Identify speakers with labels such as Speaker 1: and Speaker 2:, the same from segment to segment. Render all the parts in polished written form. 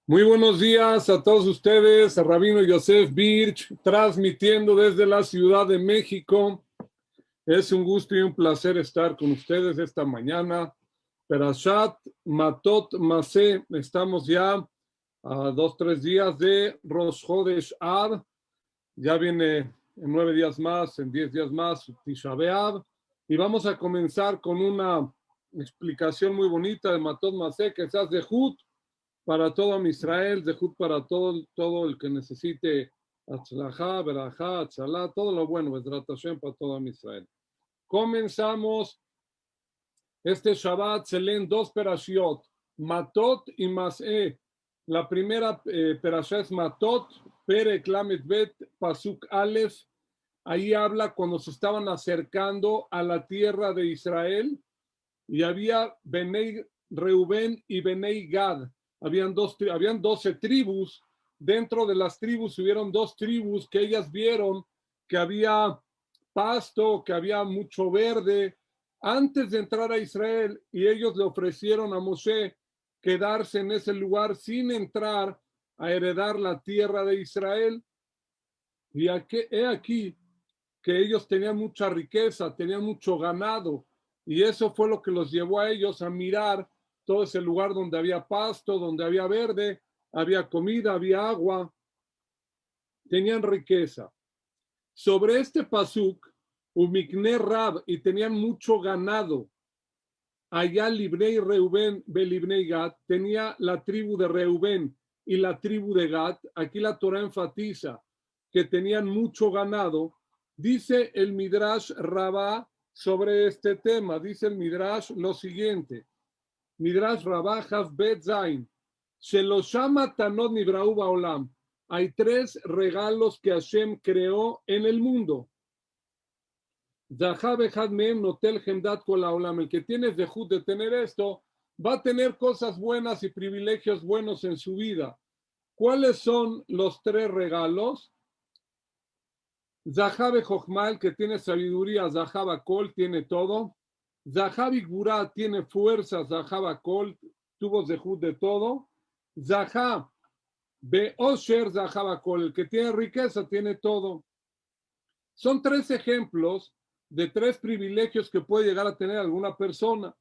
Speaker 1: Muy buenos días a todos ustedes, a Rabino Yosef Birch, transmitiendo desde la Ciudad de México. Es un gusto y un placer estar con ustedes esta mañana. Perashat Matot Masé, estamos ya a 2, 3 días de Rosh Chodesh Av. Ya viene en 9 días más, en 10 días más, Tisha B'Av. Y vamos a comenzar con una explicación muy bonita de Matot Masé, que es Zehut para todo Israel, Zehut para todo el que necesite Atzlajá, Berajá, Atzalá, todo lo bueno, Bezrat Hashem para todo Israel. Comenzamos este Shabbat, se leen dos perashiot, Matot y Masé. La primera perashá es Matot, Perek Lamed Bet, Pasuk Aleph. Ahí habla cuando se estaban acercando a la tierra de Israel y había Benei Reubén y Benei Gad. Habían 12 tribus. Dentro de las tribus hubieron 2 tribus que ellas vieron que había pasto, que había mucho verde antes de entrar a Israel, y ellos le ofrecieron a Moshe quedarse en ese lugar sin entrar a heredar la tierra de Israel. Y he aquí que ellos tenían mucha riqueza, tenían mucho ganado, y eso fue lo que los llevó a ellos a mirar todo ese lugar donde había pasto, donde había verde, había comida, había agua, tenían riqueza. Sobre este pasuk, Umikne Rab, y tenían mucho ganado. Allá Libnei Reubén, Belibnei Gad, tenía la tribu de Reubén y la tribu de Gad. Aquí la Torah enfatiza que tenían mucho ganado. Dice el Midrash Rabá sobre este tema, dice el Midrash lo siguiente. Midrash Rabá Hav Bet Zain, se los llama Tanot Nibrau Baolam. Hay 3 regalos que Hashem creó en el mundo. El que tiene zehut de tener esto, va a tener cosas buenas y privilegios buenos en su vida. ¿Cuáles son los 3 regalos? Zahabe Jochmal, que tiene sabiduría, Zahaba Kol, tiene todo. Zahabi Gurá, tiene fuerza, Zahaba Kol, tuvo zehut de todo. Zahab Beosher, Zahaba Kol, el que tiene riqueza, tiene todo. Son 3 ejemplos de 3 privilegios que puede llegar a tener alguna persona.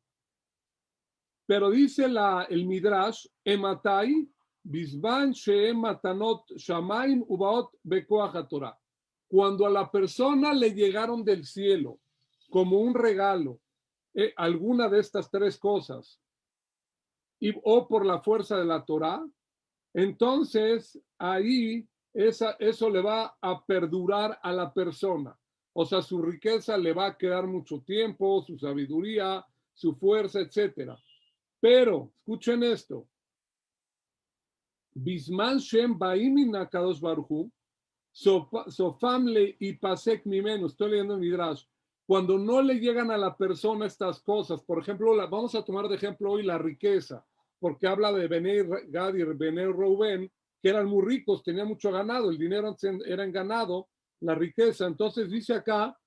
Speaker 1: Pero dice el Midrash, Ematai, Bisban Sheem Matanot Shamaim Ubaot Bekoach Torah. Cuando a la persona le llegaron del cielo como un regalo alguna de estas 3 cosas, o por la fuerza de la Torah, entonces ahí eso le va a perdurar a la persona. O sea, su riqueza le va a quedar mucho tiempo, su sabiduría, su fuerza, etc. Pero, escuchen esto. Bisman Shem Baimin Akadosh Baruchu, Sofamle y Pasek Mimenu, estoy leyendo en Midrash. Cuando no le llegan a la persona estas cosas, por ejemplo, vamos a tomar de ejemplo hoy la riqueza, porque habla de Benei Gad y Benei Reuben, que eran muy ricos, tenían mucho ganado, el dinero era en ganado, la riqueza. Entonces dice acá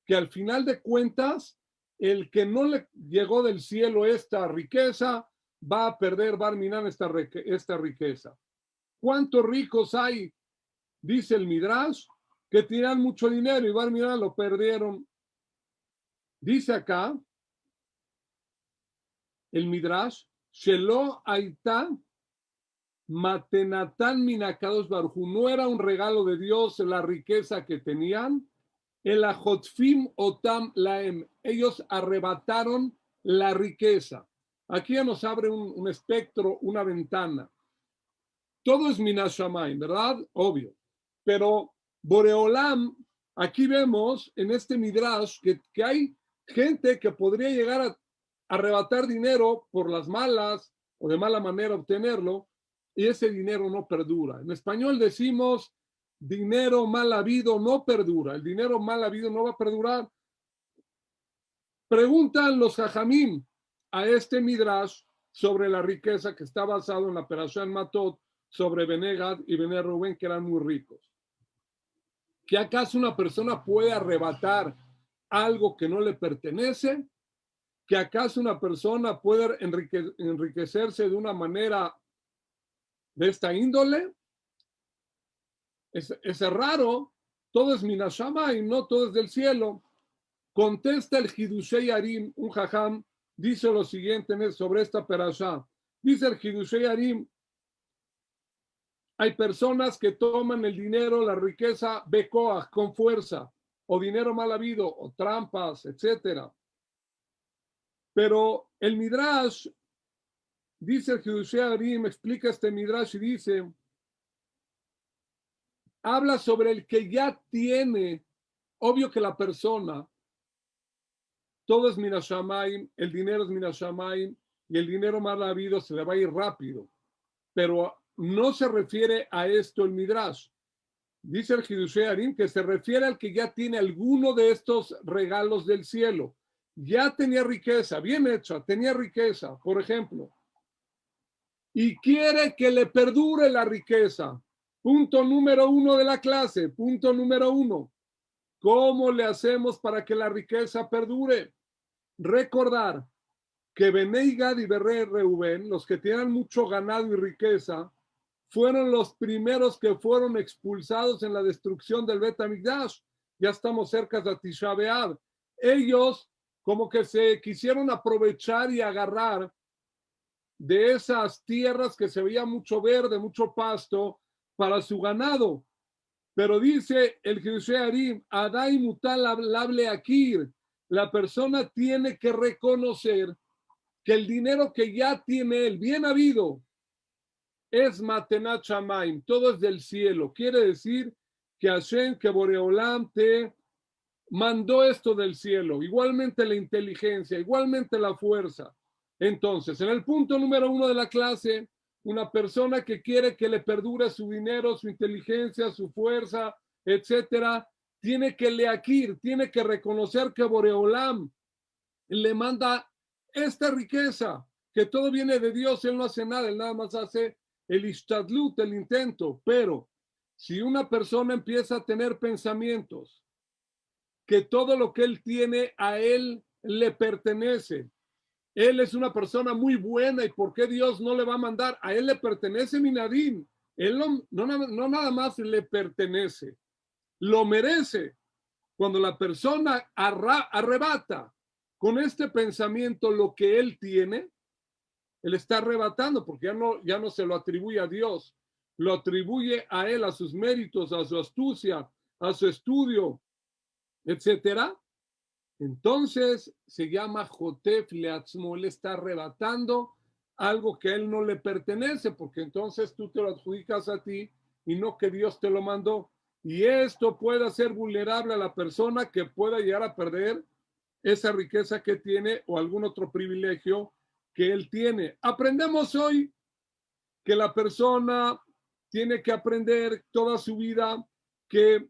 Speaker 1: que al final de cuentas, el que no le llegó del cielo esta riqueza, va a perder, va a arminar esta riqueza. ¿Cuántos ricos hay? Dice el Midrash, que tenían mucho dinero y Barminan lo perdieron. Dice acá el Midrash, Shelo Aita Matenatan Minakados Barujú, no era un regalo de Dios la riqueza que tenían, el Ajotfim Otam Laem, ellos arrebataron la riqueza. Aquí ya nos abre un espectro, una ventana. Todo es Minashamayim, ¿verdad? Obvio. Pero Boreolam, aquí vemos en este Midrash que hay gente que podría llegar a arrebatar dinero por las malas o de mala manera obtenerlo, y ese dinero no perdura. En español decimos dinero mal habido no perdura. El dinero mal habido no va a perdurar. Preguntan los Jajamim a este Midrash sobre la riqueza que está basado en la Perashá en Matot, sobre Benei Gad y Benei Reuben, que eran muy ricos. ¿Que acaso una persona puede arrebatar algo que no le pertenece? ¿Que acaso una persona puede enriquecerse de una manera de esta índole, es raro, todo es minashama y no todo es del cielo. Contesta el Hidushei Arim, un jajam, dice lo siguiente sobre esta perashá. Dice el Hidushei Arim, hay personas que toman el dinero, la riqueza, bekoach, con fuerza, o dinero mal habido, o trampas, etcétera. Pero el Midrash, dice el Hidushei Arim, explica este Midrash y dice, habla sobre el que ya tiene, obvio que la persona, todo es minashamayim, el dinero es minashamayim, y el dinero mal habido se le va a ir rápido. Pero no se refiere a esto el Midrash. Dice el Hidushei Arim que se refiere al que ya tiene alguno de estos regalos del cielo. Ya tenía riqueza, bien hecha, tenía riqueza, por ejemplo, y quiere que le perdure la riqueza. Punto número 1 de la clase, punto número 1. ¿Cómo le hacemos para que la riqueza perdure? Recordar que Benei Gad y Reuben, los que tienen mucho ganado y riqueza, fueron los primeros que fueron expulsados en la destrucción del Bet HaMikdash. Ya estamos cerca de Tisha B'Av. Ellos como que se quisieron aprovechar y agarrar de esas tierras que se veía mucho verde, mucho pasto para su ganado. Pero dice el Hidushei Arim, Adai mutal hable akir, la persona tiene que reconocer que el dinero que ya tiene él, bien habido, es Matenat Shamayim, todo es del cielo. Quiere decir que Hashem, que Boreolam te mandó esto del cielo. Igualmente la inteligencia, igualmente la fuerza. Entonces, en el punto número 1 de la clase, una persona que quiere que le perdure su dinero, su inteligencia, su fuerza, etcétera, tiene que leakir, tiene que reconocer que Boreolam le manda esta riqueza, que todo viene de Dios, él no hace nada, él nada más hace el ishtadlut, el intento. Pero si una persona empieza a tener pensamientos que todo lo que él tiene a él le pertenece, él es una persona muy buena y ¿por qué Dios no le va a mandar? A él le pertenece Minadim, él no nada más le pertenece, lo merece. Cuando la persona arrebata con este pensamiento lo que él tiene, él está arrebatando porque ya no se lo atribuye a Dios, lo atribuye a él, a sus méritos, a su astucia, a su estudio, etcétera. Entonces se llama Jotef Leatzmo, él está arrebatando algo que a él no le pertenece, porque entonces tú te lo adjudicas a ti y no que Dios te lo mandó. Y esto puede hacer vulnerable a la persona que pueda llegar a perder esa riqueza que tiene o algún otro privilegio que él tiene. Aprendemos hoy que la persona tiene que aprender toda su vida que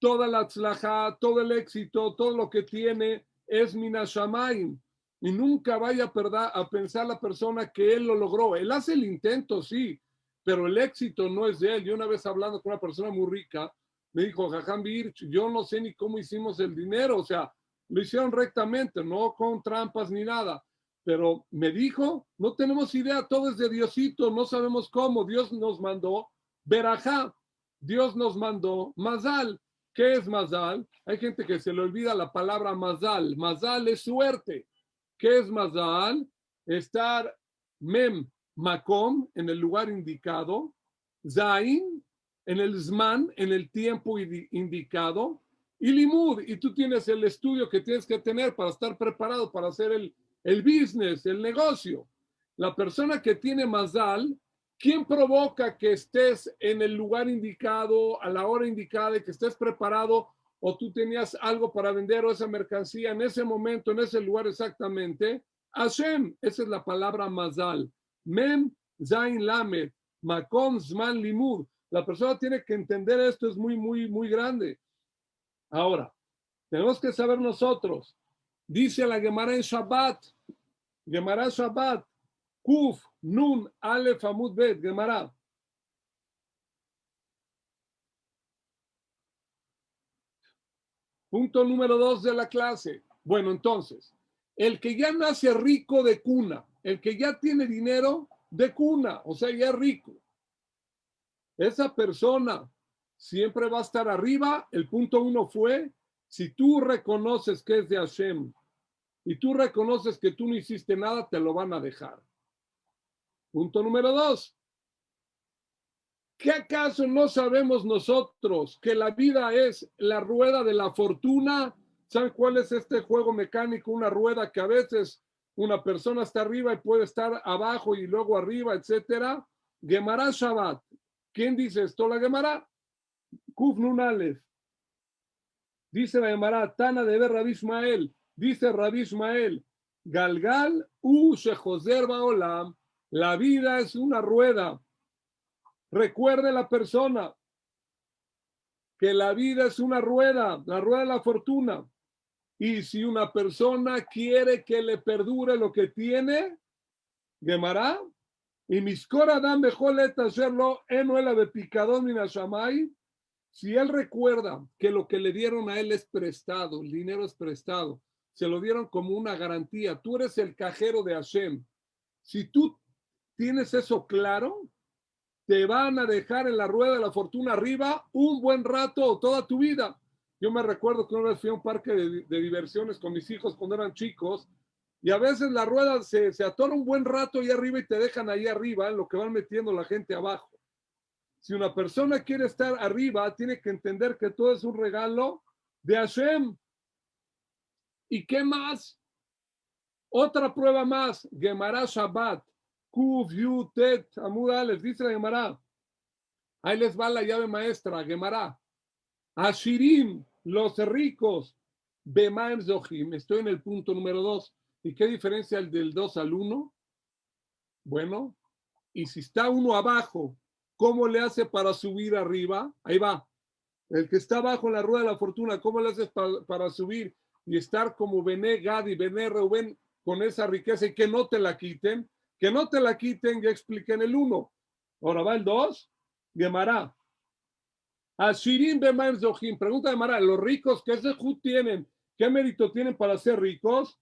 Speaker 1: toda la tzlajá, todo el éxito, todo lo que tiene es minashamayim. Y nunca vaya a pensar la persona que él lo logró. Él hace el intento, sí, pero el éxito no es de él. Yo una vez hablando con una persona muy rica, me dijo, Jajam Birch, yo no sé ni cómo hicimos el dinero. O sea, lo hicieron rectamente, no con trampas ni nada. Pero me dijo, no tenemos idea, todo es de Diosito, no sabemos cómo. Dios nos mandó Berajá, Dios nos mandó Mazal. ¿Qué es Mazal? Hay gente que se le olvida la palabra Mazal. Mazal es suerte. ¿Qué es Mazal? Estar Mem, Makom, en el lugar indicado, Zain, en el Zman, en el tiempo indicado, y Limud, y tú tienes el estudio que tienes que tener para estar preparado para hacer el business, el negocio. La persona que tiene Mazal, ¿quién provoca que estés en el lugar indicado, a la hora indicada, y que estés preparado, o tú tenías algo para vender o esa mercancía en ese momento, en ese lugar exactamente? Hashem, esa es la palabra Mazal. Mem, Zain, Lamed, Makom, Zman, Limud. La persona tiene que entender esto, es muy, muy, muy grande. Ahora, tenemos que saber nosotros, dice la Gemara en Shabbat, Kuf, Nun, Alef, Amud, Bet, Gemara. Punto número 2 de la clase. Bueno, entonces, el que ya nace rico de cuna, el que ya tiene dinero de cuna, o sea, ya es rico, esa persona siempre va a estar arriba. El punto 1 fue, si tú reconoces que es de Hashem y tú reconoces que tú no hiciste nada, te lo van a dejar. Punto número 2. ¿Qué acaso no sabemos nosotros que la vida es la rueda de la fortuna? ¿Saben cuál es este juego mecánico? Una rueda que a veces una persona está arriba y puede estar abajo y luego arriba, etcétera. Gemara Shabbat. ¿Quién dice esto? La Gemara. Kuf Nun Aleph. Dice la Gemara, Tana de Rabbi Ishmael. Dice Rabbi Ishmael, Galgal u Shechozer Baolam. La vida es una rueda. Recuerde la persona que la vida es una rueda, la rueda de la fortuna. Y si una persona quiere que le perdure lo que tiene, Gemara, y Miskor Adam Bejolet hacerlo enuela de picadón minashamay, si él recuerda que lo que le dieron a él es prestado, el dinero es prestado, se lo dieron como una garantía, tú eres el cajero de Hashem. Si tú tienes eso claro, te van a dejar en la rueda de la fortuna arriba un buen rato, toda tu vida. Yo me recuerdo que una vez fui a un parque de diversiones con mis hijos cuando eran chicos y a veces la rueda se atora un buen rato ahí arriba y te dejan ahí arriba en lo que van metiendo la gente abajo. Si una persona quiere estar arriba, tiene que entender que todo es un regalo de Hashem. ¿Y qué más? Otra prueba más, Gemara Shabbat, Kuf Yutet Amud Aleph, dice la Gemara. Ahí les va la llave maestra, Gemara. Ashirim, los ricos, Bemaem Zohim. Estoy en el punto número 2. ¿Y qué diferencia el del 2 al 1? Bueno, y si está uno abajo, ¿cómo le hace para subir arriba? Ahí va. El que está abajo en la rueda de la fortuna, ¿cómo le haces para subir y estar como Bené Gadi, Bené Reuben con esa riqueza y que no te la quiten? Que no te la quiten, ya expliqué en el 1. Ahora va el 2. Gemara. Ashirim Bemaem Zohim. Pregunta de Gemara, ¿los ricos qué sejud tienen? ¿Qué mérito tienen para ser ricos?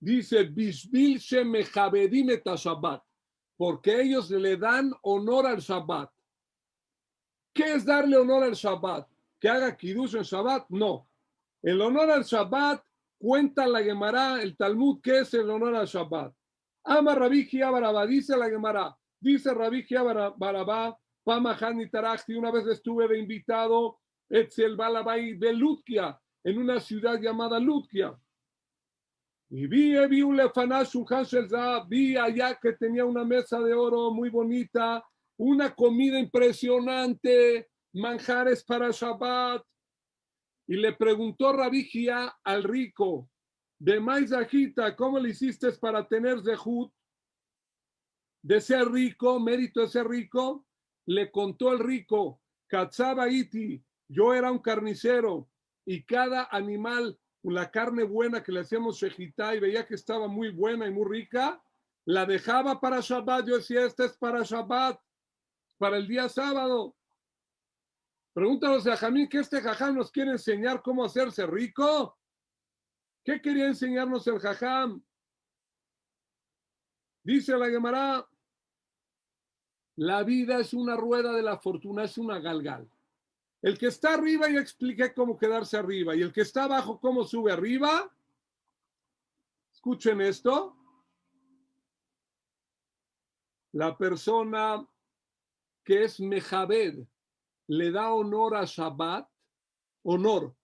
Speaker 1: Dice, Bishbil Shemechabedim et Shabbat. Porque ellos le dan honor al Shabbat. ¿Qué es darle honor al Shabbat? ¿Que haga Kiddush en Shabbat? No. El honor al Shabbat, cuenta la Gemara, el Talmud, ¿qué es el honor al Shabbat? Ama Rabbi Gia Barabá, dice la Gemara, dice Rabbi Gia Barabá, Pamahani Tarachti, una vez estuve de invitado, Etzel Balabay de Lutkia, en una ciudad llamada Lutkia. Y vi allá que tenía una mesa de oro muy bonita, una comida impresionante, manjares para Shabbat. Y le preguntó Rabbi Gia al rico, de Maizajita, ¿cómo le hiciste para tener zehut de ser rico, mérito de ser rico? Le contó el rico, Katzaba iti, yo era un carnicero y cada animal, la carne buena que le hacíamos shejitá y veía que estaba muy buena y muy rica, la dejaba para Shabbat. Yo decía, esta es para Shabbat, para el día sábado. Pregúntanos a Jamín que este jajam nos quiere enseñar cómo hacerse rico. ¿Qué quería enseñarnos el jajam? Dice la Gemara, la vida es una rueda de la fortuna, es una galgal. El que está arriba, ya expliqué cómo quedarse arriba. Y el que está abajo, cómo sube arriba. Escuchen esto. La persona que es Mejabed le da honor a Shabbat, honor,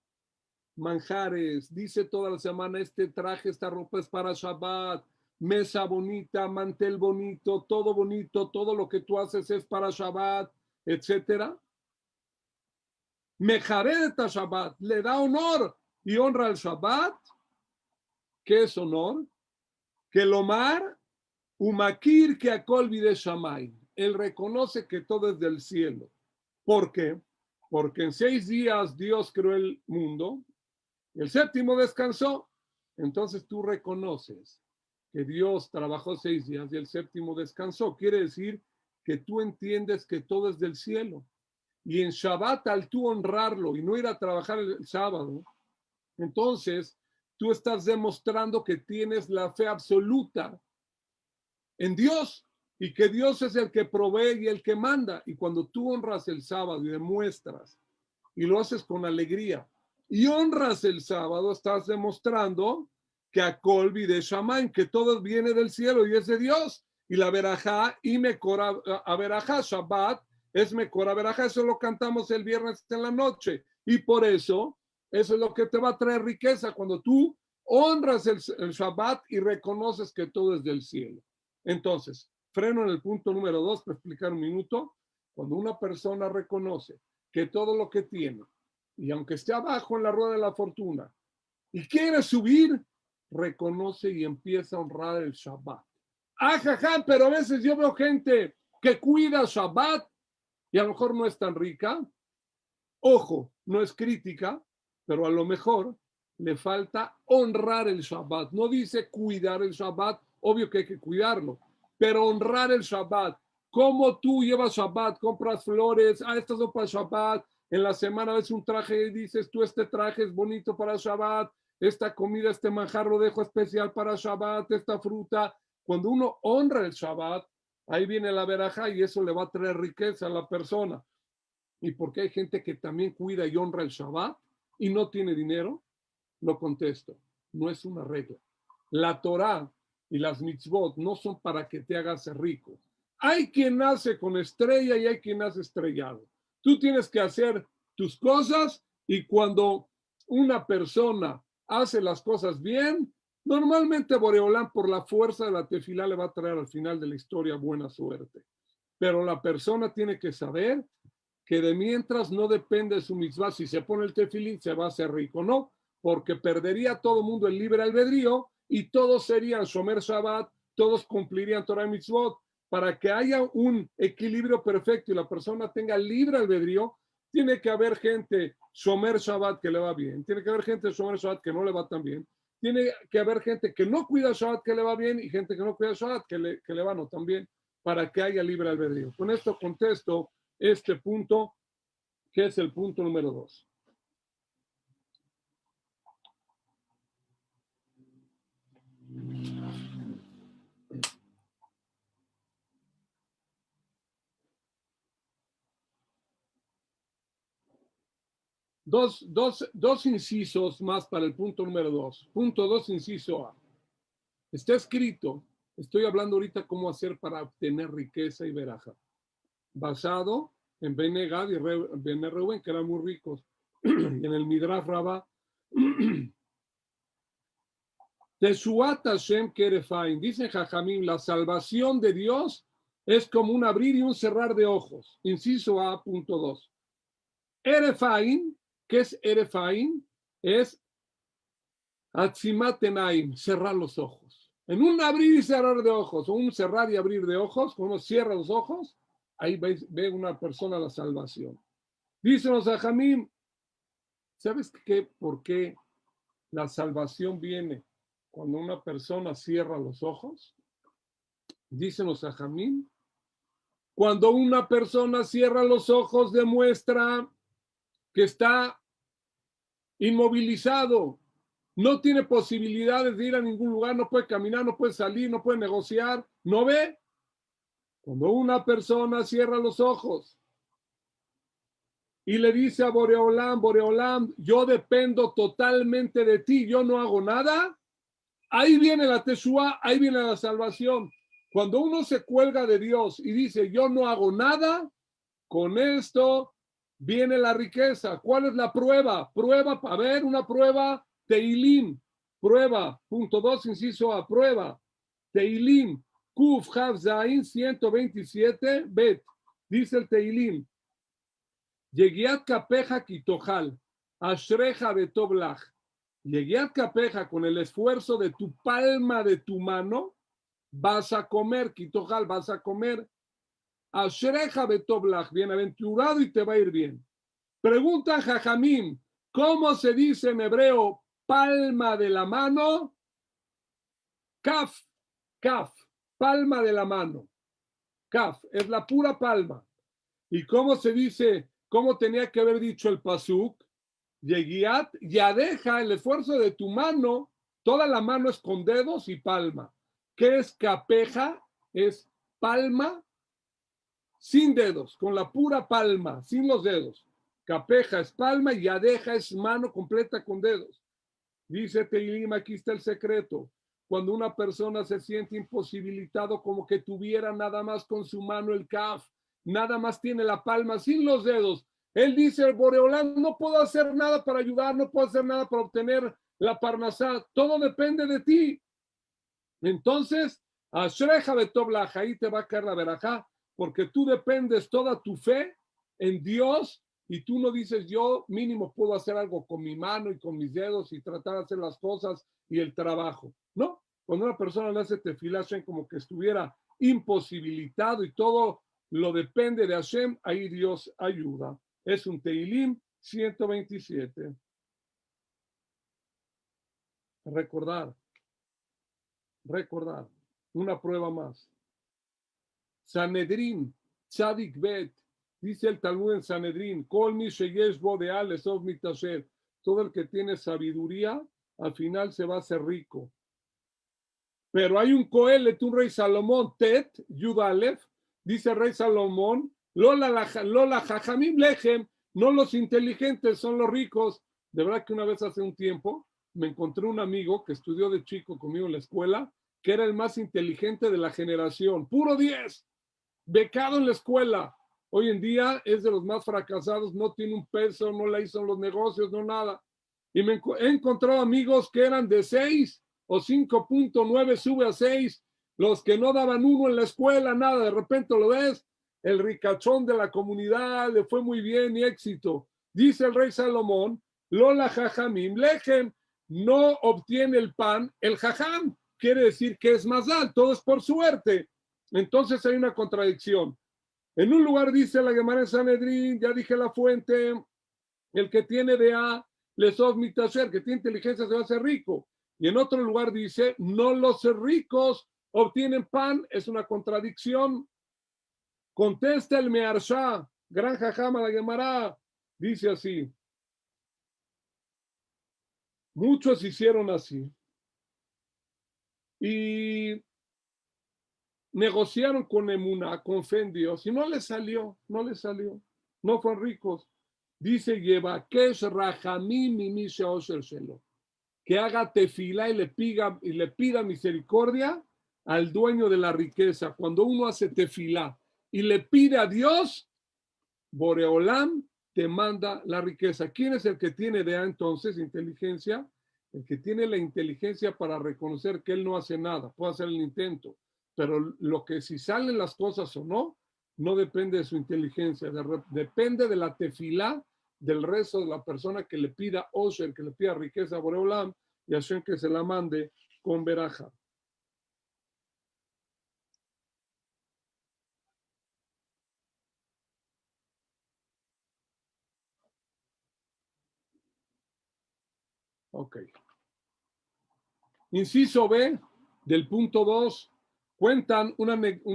Speaker 1: manjares, dice toda la semana, este traje, esta ropa es para Shabbat, mesa bonita, mantel bonito, todo lo que tú haces es para Shabbat, etcétera. Mejabed a Shabbat, le da honor y honra al Shabbat. ¿Qué es honor? Que Lomar, Umakir que Akolvi de Shamay. Él reconoce que todo es del cielo. ¿Por qué? Porque en 6 días Dios creó el mundo, el séptimo descansó. Entonces tú reconoces que Dios trabajó 6 días y el séptimo descansó. Quiere decir que tú entiendes que todo es del cielo. Y en Shabbat, al tú honrarlo y no ir a trabajar el sábado, entonces tú estás demostrando que tienes la fe absoluta en Dios. y que Dios es el que provee y el que manda. Y cuando tú honras el sábado y demuestras y lo haces con alegría y honras el sábado, estás demostrando que a Colby de Shaman, que todo viene del cielo y es de Dios. Y la verajá y mecora, a verajá, Shabbat, es mecora verajá, eso lo cantamos el viernes en la noche. Y por eso, eso es lo que te va a traer riqueza cuando tú honras el Shabbat y reconoces que todo es del cielo. Entonces, freno en el punto número 2 para explicar un minuto. Cuando una persona reconoce que todo lo que tiene, y aunque esté abajo en la rueda de la fortuna, y quiere subir, reconoce y empieza a honrar el Shabbat. Ajá, pero a veces yo veo gente que cuida Shabbat y a lo mejor no es tan rica. Ojo, no es crítica, pero a lo mejor le falta honrar el Shabbat. No dice cuidar el Shabbat, obvio que hay que cuidarlo, pero honrar el Shabbat. Como tú llevas Shabbat, compras flores, estas son para Shabbat, en la semana ves un traje y dices, tú este traje es bonito para Shabbat, esta comida, este manjar lo dejo especial para Shabbat, esta fruta. Cuando uno honra el Shabbat, ahí viene la verajá y eso le va a traer riqueza a la persona. ¿Y por qué hay gente que también cuida y honra el Shabbat y no tiene dinero? Lo contesto, no es una regla. La Torá y las mitzvot no son para que te hagas rico. Hay quien nace con estrella y hay quien nace estrellado. Tú tienes que hacer tus cosas y cuando una persona hace las cosas bien, normalmente Boreolán por la fuerza de la tefilá le va a traer al final de la historia buena suerte. Pero la persona tiene que saber que de mientras no depende de su mitzvah, si se pone el tefilín se va a hacer rico, no, porque perdería todo el mundo el libre albedrío y todos serían Shomer Shabbat, todos cumplirían Torah y mitzvot. Para que haya un equilibrio perfecto y la persona tenga libre albedrío, tiene que haber gente Shomer Shabbat que le va bien, tiene que haber gente Shomer Shabbat que no le va tan bien, tiene que haber gente que no cuida Shabbat que le va bien y gente que no cuida Shabbat que le va no tan bien, para que haya libre albedrío. Con esto contesto este punto, que es el punto número 2. Dos incisos más para el punto número 2. Punto 2, inciso A. Está escrito, estoy hablando ahorita cómo hacer para obtener riqueza y veraja, basado en Bene Gad y Bene Reuben, que eran muy ricos, y en el Midrash Rabbah, Teshuat Hashem Kerefaim, dicen Jajamim, la salvación de Dios es como un abrir y un cerrar de ojos. Inciso A, punto 2. Erefaim, ¿qué es Erefaim? Es Atzimat Enaim, cerrar los ojos. En un abrir y cerrar de ojos, o un cerrar y abrir de ojos, cuando uno cierra los ojos, ahí ve una persona la salvación. Dicen los Jajamim, ¿sabes qué? ¿Por qué la salvación viene cuando una persona cierra los ojos? Dicen los Jajamim, cuando una persona cierra los ojos demuestra que está inmovilizado, no tiene posibilidades de ir a ningún lugar, no puede caminar, no puede salir, no puede negociar, ¿no ve? Cuando una persona cierra los ojos y le dice a Boreolam, Boreolam, yo dependo totalmente de ti, yo no hago nada, ahí viene la Teshua, ahí viene la salvación. Cuando uno se cuelga de Dios y dice, yo no hago nada, con esto viene la riqueza. ¿Cuál es la prueba? Prueba, a ver, una prueba, Teilim, prueba, punto 2, inciso A, prueba, Teilim, Kuf, Hav, Zain, 127, Bet, dice el Teilim, Yegiat Kapeja Kitohal, Ashreja Betoblach, Yegiat Kapeja, con el esfuerzo de tu palma de tu mano, vas a comer, Kitohal, vas a comer, Ashreja Betoblach, bienaventurado y te va a ir bien. Pregunta Jajamim, ¿cómo se dice en hebreo palma de la mano? Kaf, kaf, palma de la mano. Kaf, es la pura palma. ¿Y cómo se dice, cómo tenía que haber dicho el pasuk? Yegiat, ya deja el esfuerzo de tu mano, toda la mano es con dedos y palma. ¿Qué es capeja? Es palma sin dedos, con la pura palma, sin los dedos. Capeja es palma y yadeja es mano completa con dedos. Dice Teilim, aquí está el secreto. Cuando una persona se siente imposibilitado, como que tuviera nada más con su mano el kaf, nada más tiene la palma sin los dedos. Él dice, Boreolán, no puedo hacer nada para ayudar, no puedo hacer nada para obtener la parnasá, todo depende de ti. Entonces, Ashreja Betoblaja, ahí te va a caer la verajá, porque tú dependes toda tu fe en Dios y tú no dices, yo mínimo puedo hacer algo con mi mano y con mis dedos y tratar de hacer las cosas y el trabajo. No, cuando una persona le hace tefilá Hashem como que estuviera imposibilitado y todo lo depende de Hashem, ahí Dios ayuda. Es un Teilim 127. Recordar, una prueba más. Sanedrín, Tzadik Bet, dice el Talmud en Sanedrín, Kol mi sheyesh bo de al esov mitasher, todo el que tiene sabiduría, al final se va a hacer rico. Pero hay un Coelet, un rey Salomón, Tet, Yud Aleph, dice el rey Salomón, Lola jajamim lechem, no los inteligentes son los ricos. De verdad que una vez hace un tiempo me encontré un amigo que estudió de chico conmigo en la escuela, que era el más inteligente de la generación, puro 10, becado en la escuela. Hoy en día es de los más fracasados, no tiene un peso, no la hizo en los negocios, no nada. Y me he encontrado amigos que eran de 6 o 5.9, sube a 6, los que no daban 1 en la escuela, nada, de repente lo ves, el ricachón de la comunidad, le fue muy bien y éxito. Dice el rey Salomón, Lola jajamim lechem, no obtiene el pan, el jajam, quiere decir que es más alto, todo es por suerte. Entonces hay una contradicción. En un lugar dice la Gemara en Sanedrín, ya dije la fuente, el que tiene de A, lesov mitasher, que tiene inteligencia se va a hacer rico. Y en otro lugar dice, no los ricos obtienen pan, es una contradicción. Contesta el Mearsha, gran jajama la Gemara, dice así. Muchos hicieron así. Y negociaron con Emuná, con fe en Dios, y no les salió, no fueron ricos. Dice, lleva que es rajamim y que haga tefilá y le pida misericordia al dueño de la riqueza. Cuando uno hace tefilá y le pide a Dios, Boreolam te manda la riqueza. ¿Quién es el que tiene de entonces inteligencia? El que tiene la inteligencia para reconocer que él no hace nada, puede hacer el intento, pero lo que si salen las cosas o no, no depende de su inteligencia, depende de la tefilá del resto de la persona que le pida Osher, que le pida riqueza a Boreolam y Hashem que se la mande con veraja. Ok. Inciso B, del punto 2, cuentan una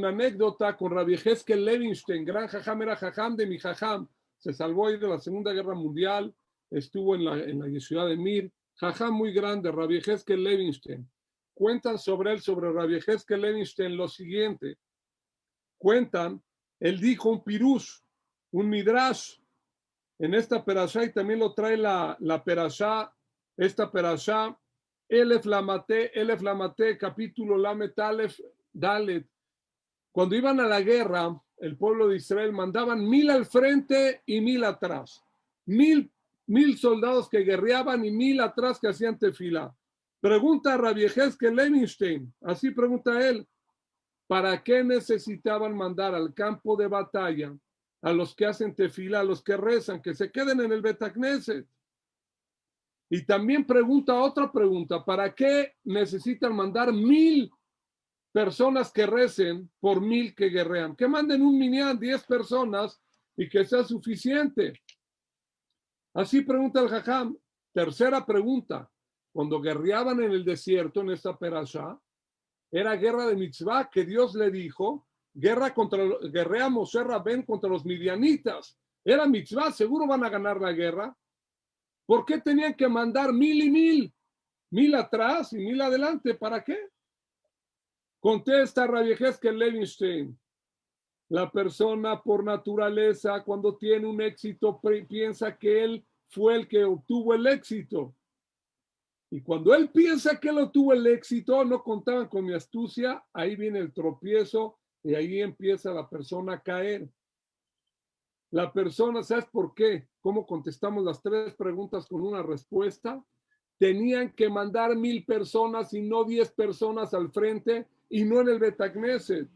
Speaker 1: anécdota con Rabbi Yehezkel Levinstein, gran jajam, era jajam de mi jajam, se salvó ahí de la Segunda Guerra Mundial, estuvo en la ciudad de Mir, jajam muy grande, Rabbi Yehezkel Levinstein. Cuentan sobre él, sobre Rabbi Yehezkel Levinstein, lo siguiente. Cuentan, él dijo un pirush, un midrash, en esta perashá, y también lo trae la perashá, esta perashá, Elef Lamate, capítulo Lamet Alef Dalet. Cuando iban a la guerra, el pueblo de Israel mandaban 1000 al frente y 1000 atrás. 1000 soldados que guerreaban y 1000 atrás que hacían tefilá. Pregunta a Rabbi Yehezkel Levinstein, así pregunta él, ¿para qué necesitaban mandar al campo de batalla a los que hacen tefilá, a los que rezan, que se queden en el Betacneset? Y también pregunta otra pregunta, ¿para qué necesitan mandar 1000 personas que recen por 1000 que guerrean? Que manden un minyan, 10 personas y que sea suficiente. Así pregunta el Jajam. Tercera pregunta, cuando guerreaban en el desierto, en esta perashá, era guerra de mitzvah que Dios le dijo, guerrea Moshe Rabén contra los midianitas. Era mitzvah, seguro van a ganar la guerra. ¿Por qué tenían que mandar 1000 y 1000? 1000 atrás y 1000 adelante, ¿para qué? Contesta Rabbi Yehezkel Levinstein. La persona por naturaleza, cuando tiene un éxito, piensa que él fue el que obtuvo el éxito. Y cuando él piensa que él obtuvo el éxito, no contaban con mi astucia, ahí viene el tropiezo y ahí empieza la persona a caer. La persona, ¿sabes por qué? ¿Cómo contestamos las 3 preguntas con una respuesta? Tenían que mandar 1000 personas y no 10 personas al frente y no en el Betagneset,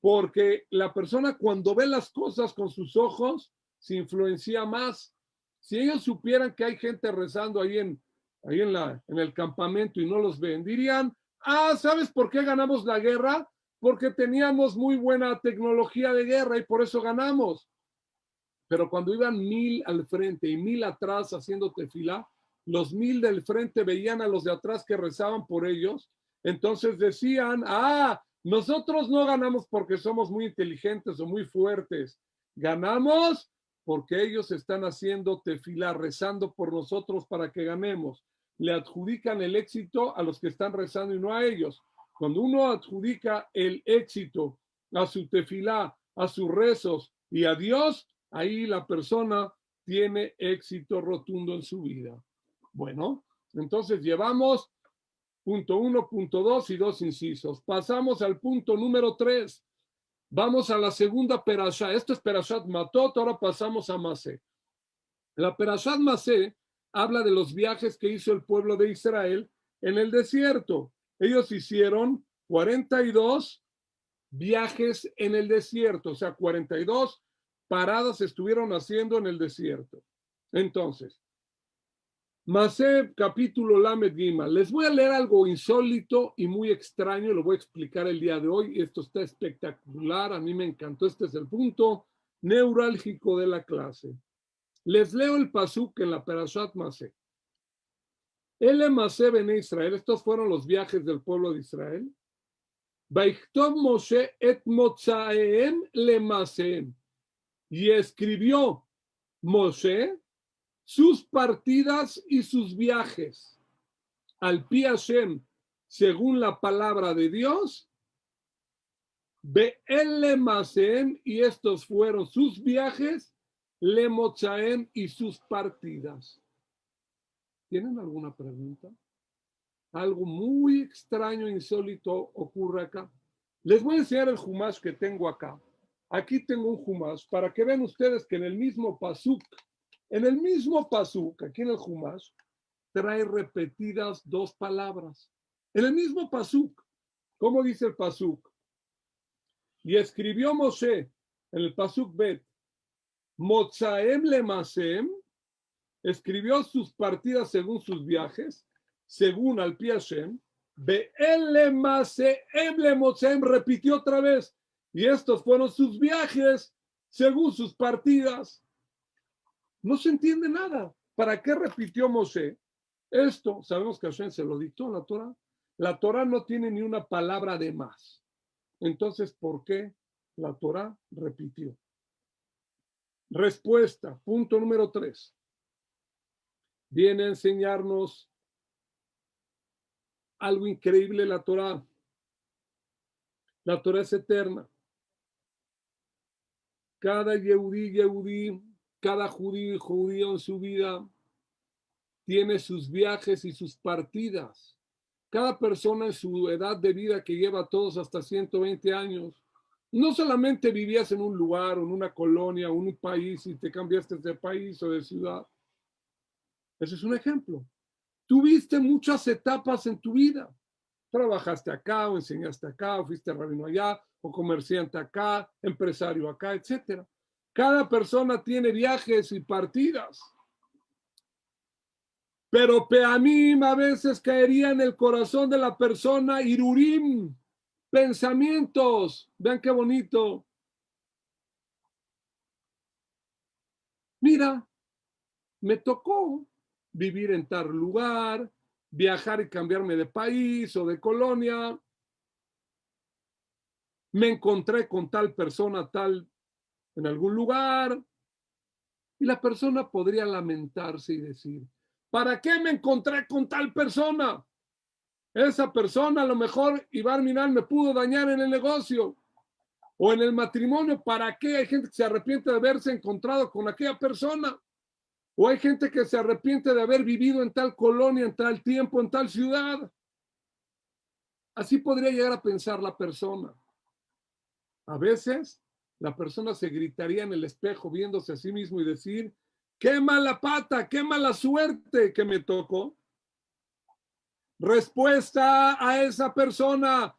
Speaker 1: porque la persona cuando ve las cosas con sus ojos se influencia más. Si ellos supieran que hay gente rezando ahí en el campamento y no los ven, dirían, ¿sabes por qué ganamos la guerra? Porque teníamos muy buena tecnología de guerra y por eso ganamos. Pero cuando iban 1000 al frente y 1000 atrás haciendo tefilá, los 1000 del frente veían a los de atrás que rezaban por ellos, entonces decían, nosotros no ganamos porque somos muy inteligentes o muy fuertes, ganamos porque ellos están haciendo tefilá, rezando por nosotros para que ganemos. Le adjudican el éxito a los que están rezando y no a ellos. Cuando uno adjudica el éxito a su tefilá, a sus rezos y a Dios, ahí la persona tiene éxito rotundo en su vida. Bueno, entonces llevamos punto 1, punto 2 y 2 incisos. Pasamos al punto número 3. Vamos a la segunda perashá. Esto es Perashat Matot, ahora pasamos a Masé. La Perashat Masé habla de los viajes que hizo el pueblo de Israel en el desierto. Ellos hicieron 42 viajes en el desierto, o sea, 42 paradas estuvieron haciendo en el desierto. Entonces, Masé capítulo Lamed Gimel. Les voy a leer algo insólito y muy extraño, lo voy a explicar el día de hoy. Esto está espectacular, a mí me encantó, este es el punto neurálgico de la clase. Les leo el pasuk en la Perashat Masé. El Masé Bene Israel, estos fueron los viajes del pueblo de Israel. Vaichtov Moshe et Motzaeem le Maseem. Y escribió Moshe sus partidas y sus viajes al Pi Hashem, según la palabra de Dios, Be'el Maseem, y estos fueron sus viajes, Le Motzaem y sus partidas. ¿Tienen alguna pregunta? Algo muy extraño, insólito ocurre acá. Les voy a enseñar el Humash que tengo acá. Aquí tengo un Humash para que vean ustedes que en el mismo pasuk, aquí en el Humash, trae repetidas 2 palabras. En el mismo pasuk. ¿Cómo dice el pasuk? Y escribió Moshe en el pasuk Bet, Motzaem le Masem, escribió sus partidas según sus viajes, según al Pi Hashem, Be'el le Maseem le Motzaem, repitió otra vez, y estos fueron sus viajes según sus partidas. No se entiende nada. ¿Para qué repitió Moshe? Esto, sabemos que Hashem se lo dictó en la Torah. La Torah no tiene ni una palabra de más. Entonces, ¿por qué la Torah repitió? Respuesta, punto número 3. Viene a enseñarnos algo increíble la Torah. La Torah es eterna. Cada Yehudí, cada judío en su vida tiene sus viajes y sus partidas. Cada persona en su edad de vida que lleva todos hasta 120 años, no solamente vivías en un lugar o en una colonia o en un país y te cambiaste de país o de ciudad. Ese es un ejemplo. Tuviste muchas etapas en tu vida. Trabajaste acá o enseñaste acá o fuiste rabino allá o comerciante acá, empresario acá, etc. Cada persona tiene viajes y partidas. Pero peamim a veces caería en el corazón de la persona irurim, pensamientos. Vean qué bonito. Mira, me tocó vivir en tal lugar, viajar y cambiarme de país o de colonia. Me encontré con tal persona, tal, en algún lugar. Y la persona podría lamentarse y decir, ¿para qué me encontré con tal persona? Esa persona a lo mejor, Ibar Minal, me pudo dañar en el negocio o en el matrimonio. ¿Para qué? Hay gente que se arrepiente de haberse encontrado con aquella persona. O hay gente que se arrepiente de haber vivido en tal colonia, en tal tiempo, en tal ciudad. Así podría llegar a pensar la persona. A veces la persona se gritaría en el espejo viéndose a sí mismo y decir, qué mala pata, qué mala suerte que me tocó. Respuesta a esa persona.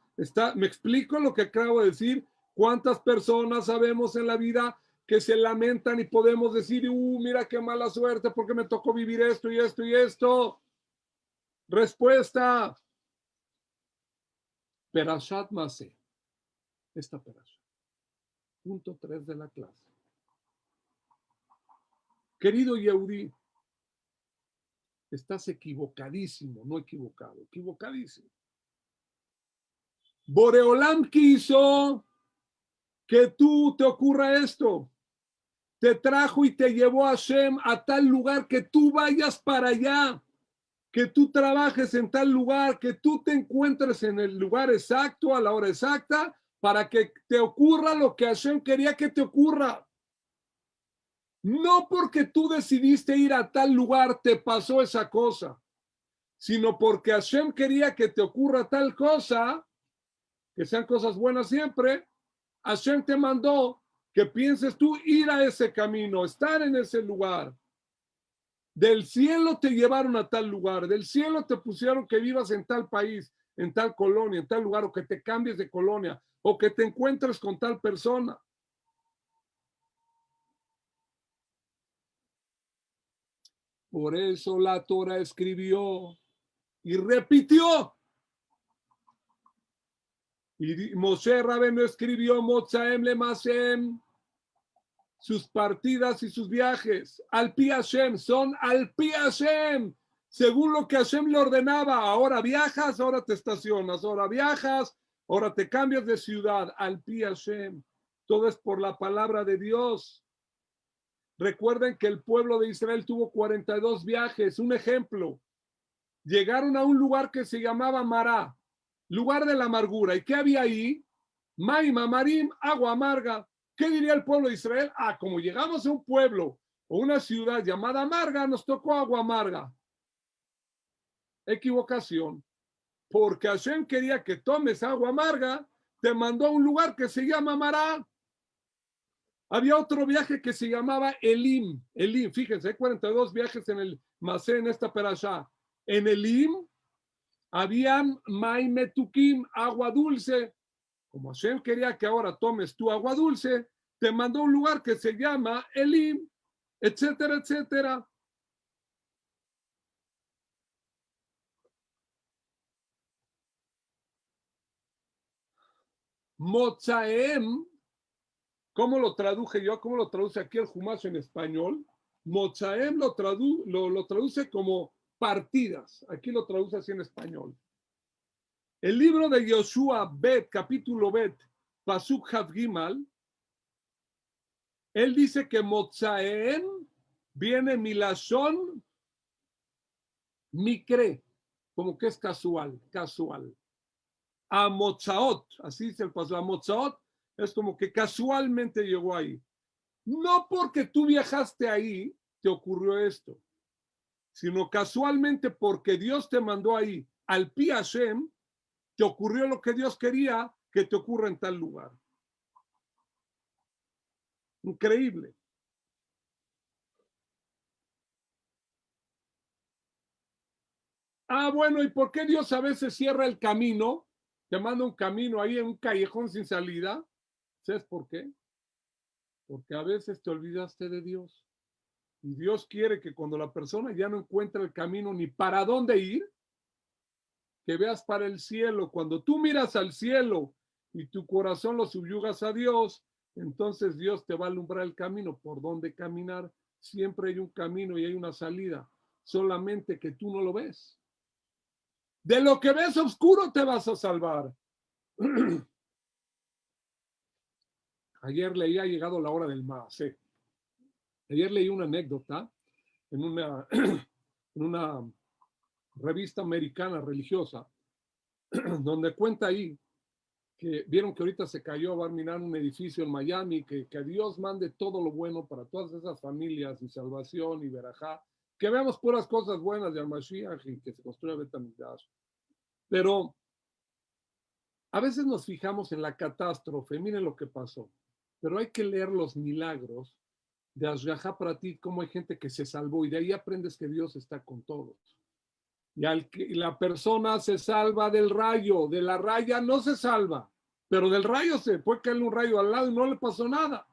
Speaker 1: ¿Me explico lo que acabo de decir? ¿Cuántas personas sabemos en la vida que se lamentan y podemos decir, mira qué mala suerte porque me tocó vivir esto y esto y esto? Respuesta. Perashat Masé. Esta perashat. Punto 3 de la clase. Querido Yehudí, estás equivocadísimo, no equivocado, equivocadísimo. Boreolam quiso que tú te ocurra esto. Te trajo y te llevó a Hashem a tal lugar que tú vayas para allá, que tú trabajes en tal lugar, que tú te encuentres en el lugar exacto, a la hora exacta, para que te ocurra lo que Hashem quería que te ocurra. No porque tú decidiste ir a tal lugar te pasó esa cosa, sino porque Hashem quería que te ocurra tal cosa, que sean cosas buenas siempre. Hashem te mandó que pienses tú ir a ese camino, estar en ese lugar. Del cielo te llevaron a tal lugar, del cielo te pusieron que vivas en tal país, en tal colonia, en tal lugar, o que te cambies de colonia, o que te encuentres con tal persona. Por eso la Torah escribió y repitió. Y Moshe Rabbeinu escribió Motzaem Lemashem, sus partidas y sus viajes. Al pi Hashem, son al pi Hashem, según lo que Hashem le ordenaba. Ahora viajas, ahora te estacionas, ahora viajas, ahora te cambias de ciudad. Al pi Hashem. Todo es por la palabra de Dios. Recuerden que el pueblo de Israel tuvo 42 viajes. Un ejemplo. Llegaron a un lugar que se llamaba Mará, lugar de la amargura. ¿Y qué había ahí? Maim, Amarim, agua amarga. ¿Qué diría el pueblo de Israel? Como llegamos a un pueblo o una ciudad llamada amarga, nos tocó agua amarga. Equivocación. Porque Hashem quería que tomes agua amarga, te mandó a un lugar que se llama Mará. Había otro viaje que se llamaba Elim. Elim, fíjense, hay 42 viajes en el Masé, en esta perashá. En Elim habían Maimetukim, agua dulce. Como Hashem quería que ahora tomes tu agua dulce, te mandó a un lugar que se llama Elim, etcétera, etcétera. Motzaem, ¿cómo lo traduje yo? ¿Cómo lo traduce aquí el Jumash en español? Motzaem lo traduce como partidas. Aquí lo traduce así en español. El libro de Yoshua Bet, capítulo Bet, Pasuk Hav Gimal, él dice que Motzaem viene milashon mikre, como que es casual, casual. A Motzaot, así dice el paso, a Motzaot es como que casualmente llegó ahí. No porque tú viajaste ahí te ocurrió esto, sino casualmente porque Dios te mandó ahí. Al pi Hashem te ocurrió lo que Dios quería que te ocurra en tal lugar. Increíble. Bueno, ¿y por qué Dios a veces cierra el camino? Te manda un camino ahí en un callejón sin salida. ¿Sabes por qué? Porque a veces te olvidaste de Dios. Y Dios quiere que cuando la persona ya no encuentra el camino ni para dónde ir, que veas para el cielo. Cuando tú miras al cielo y tu corazón lo subyugas a Dios, entonces Dios te va a alumbrar el camino por dónde caminar. Siempre hay un camino y hay una salida, solamente que tú no lo ves. De lo que ves oscuro te vas a salvar. Ayer leí, ha llegado la hora del más. Ayer leí una anécdota en una revista americana religiosa, donde cuenta ahí que vieron que ahorita se cayó, va a mirar un edificio en Miami, que Dios mande todo lo bueno para todas esas familias y salvación y verajá, que veamos puras cosas buenas de Al-Mashiach y que se construya Bet HaMikdash. Pero a veces nos fijamos en la catástrofe, miren lo que pasó, pero hay que leer los milagros de Ashgajá para ti, cómo hay gente que se salvó y de ahí aprendes que Dios está con todos. Y la persona se salva del rayo, de la raya no se salva, pero del rayo se puede caerle un rayo al lado y no le pasó nada.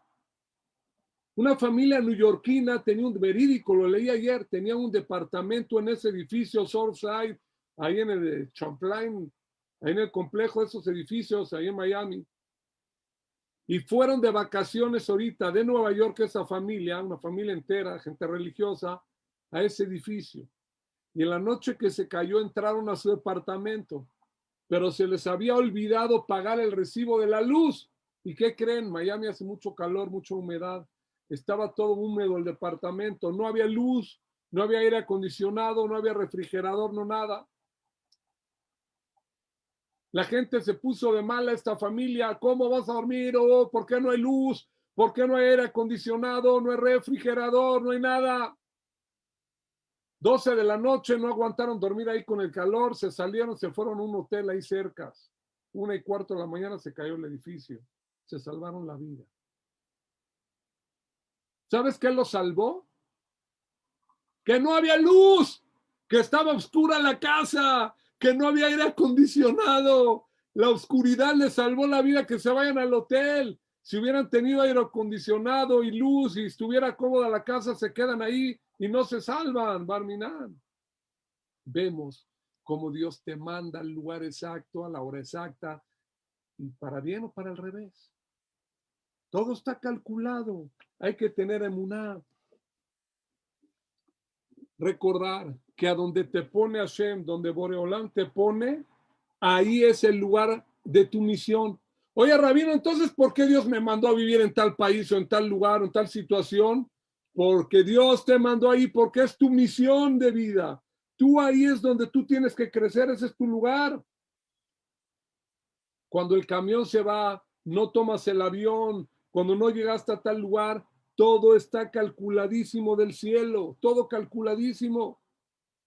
Speaker 1: Una familia neoyorquina tenía un verídico, lo leí ayer, tenía un departamento en ese edificio Southside, ahí en el Champlain, ahí en el complejo de esos edificios, ahí en Miami. Y fueron de vacaciones ahorita de Nueva York esa familia, una familia entera, gente religiosa, a ese edificio. Y en la noche que se cayó entraron a su departamento, pero se les había olvidado pagar el recibo de la luz. ¿Y qué creen? Miami hace mucho calor, mucha humedad. Estaba todo húmedo el departamento, no había luz, no había aire acondicionado, no había refrigerador, no nada. La gente se puso de mala esta familia. ¿Cómo vas a dormir? Oh, ¿por qué no hay luz? ¿Por qué no hay aire acondicionado? No hay refrigerador, no hay nada. 12 de la noche, no aguantaron dormir ahí con el calor, se salieron, se fueron a un hotel ahí cerca. 1:15 de la mañana se cayó el edificio. Se salvaron la vida. ¿Sabes qué los salvó? Que no había luz, que estaba oscura la casa, que no había aire acondicionado. La oscuridad les salvó la vida, que se vayan al hotel. Si hubieran tenido aire acondicionado y luz y estuviera cómoda la casa, se quedan ahí y no se salvan, Barminan. Vemos cómo Dios te manda al lugar exacto, a la hora exacta, y para bien o para el revés. Todo está calculado. Hay que tener emuná. Recordar que a donde te pone Hashem, donde Boreolán te pone, ahí es el lugar de tu misión. Oye, Rabino, entonces, ¿por qué Dios me mandó a vivir en tal país o en tal lugar o en tal situación? Porque Dios te mandó ahí, porque es tu misión de vida. Tú ahí es donde tú tienes que crecer, ese es tu lugar. Cuando el camión se va, no tomas el avión, cuando no llegaste a tal lugar, todo está calculadísimo del cielo, todo calculadísimo.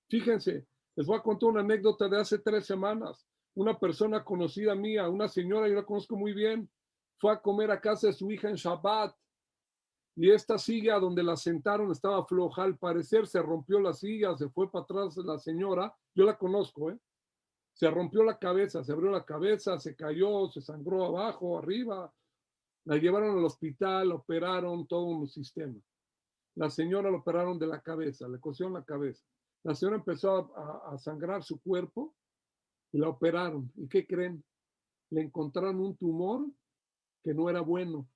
Speaker 1: Fíjense, les voy a contar una anécdota de hace 3 semanas. Una persona conocida mía, una señora, yo la conozco muy bien, fue a comer a casa de su hija en Shabbat y esta silla donde la sentaron estaba floja, al parecer se rompió la silla, se fue para atrás la señora, yo la conozco, se rompió la cabeza, se abrió la cabeza, se cayó, se sangró abajo, arriba, la llevaron al hospital, la operaron, todo un sistema. La señora la operaron de la cabeza, le cosieron la cabeza. La señora empezó a sangrar su cuerpo y la operaron. ¿Y qué creen? Le encontraron un tumor que no era bueno.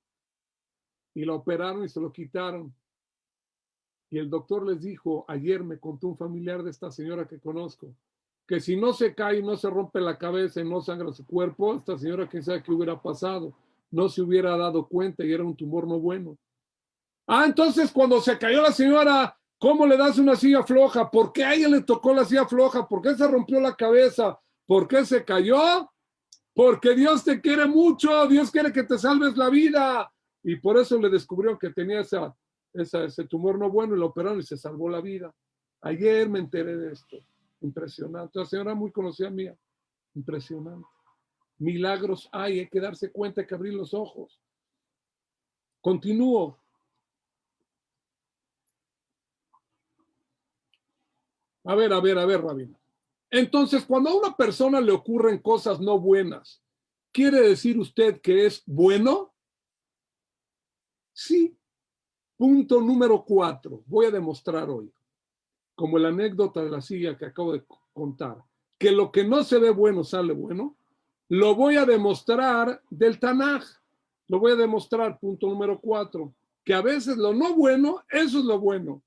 Speaker 1: Y la operaron y se lo quitaron. Y el doctor les dijo, ayer me contó un familiar de esta señora que conozco, que si no se cae y no se rompe la cabeza y no sangra su cuerpo, esta señora quién sabe qué hubiera pasado. No se hubiera dado cuenta y era un tumor no bueno. Ah, entonces cuando se cayó la señora, ¿cómo le das una silla floja? ¿Por qué a ella le tocó la silla floja? ¿Por qué se rompió la cabeza? ¿Por qué se cayó? Porque Dios te quiere mucho, Dios quiere que te salves la vida. Y por eso le descubrieron que tenía ese tumor no bueno y lo operaron y se salvó la vida. Ayer me enteré de esto. Impresionante. La señora muy conocida mía. Impresionante. Milagros hay que darse cuenta, hay que abrir los ojos. Continúo. A ver, Rabino. Entonces, cuando a una persona le ocurren cosas no buenas, ¿quiere decir usted que es bueno? Sí. Punto número 4. Voy a demostrar hoy, como la anécdota de la silla que acabo de contar, que lo que no se ve bueno sale bueno. Lo voy a demostrar del Tanaj. Lo voy a demostrar, punto número 4, que a veces lo no bueno, eso es lo bueno.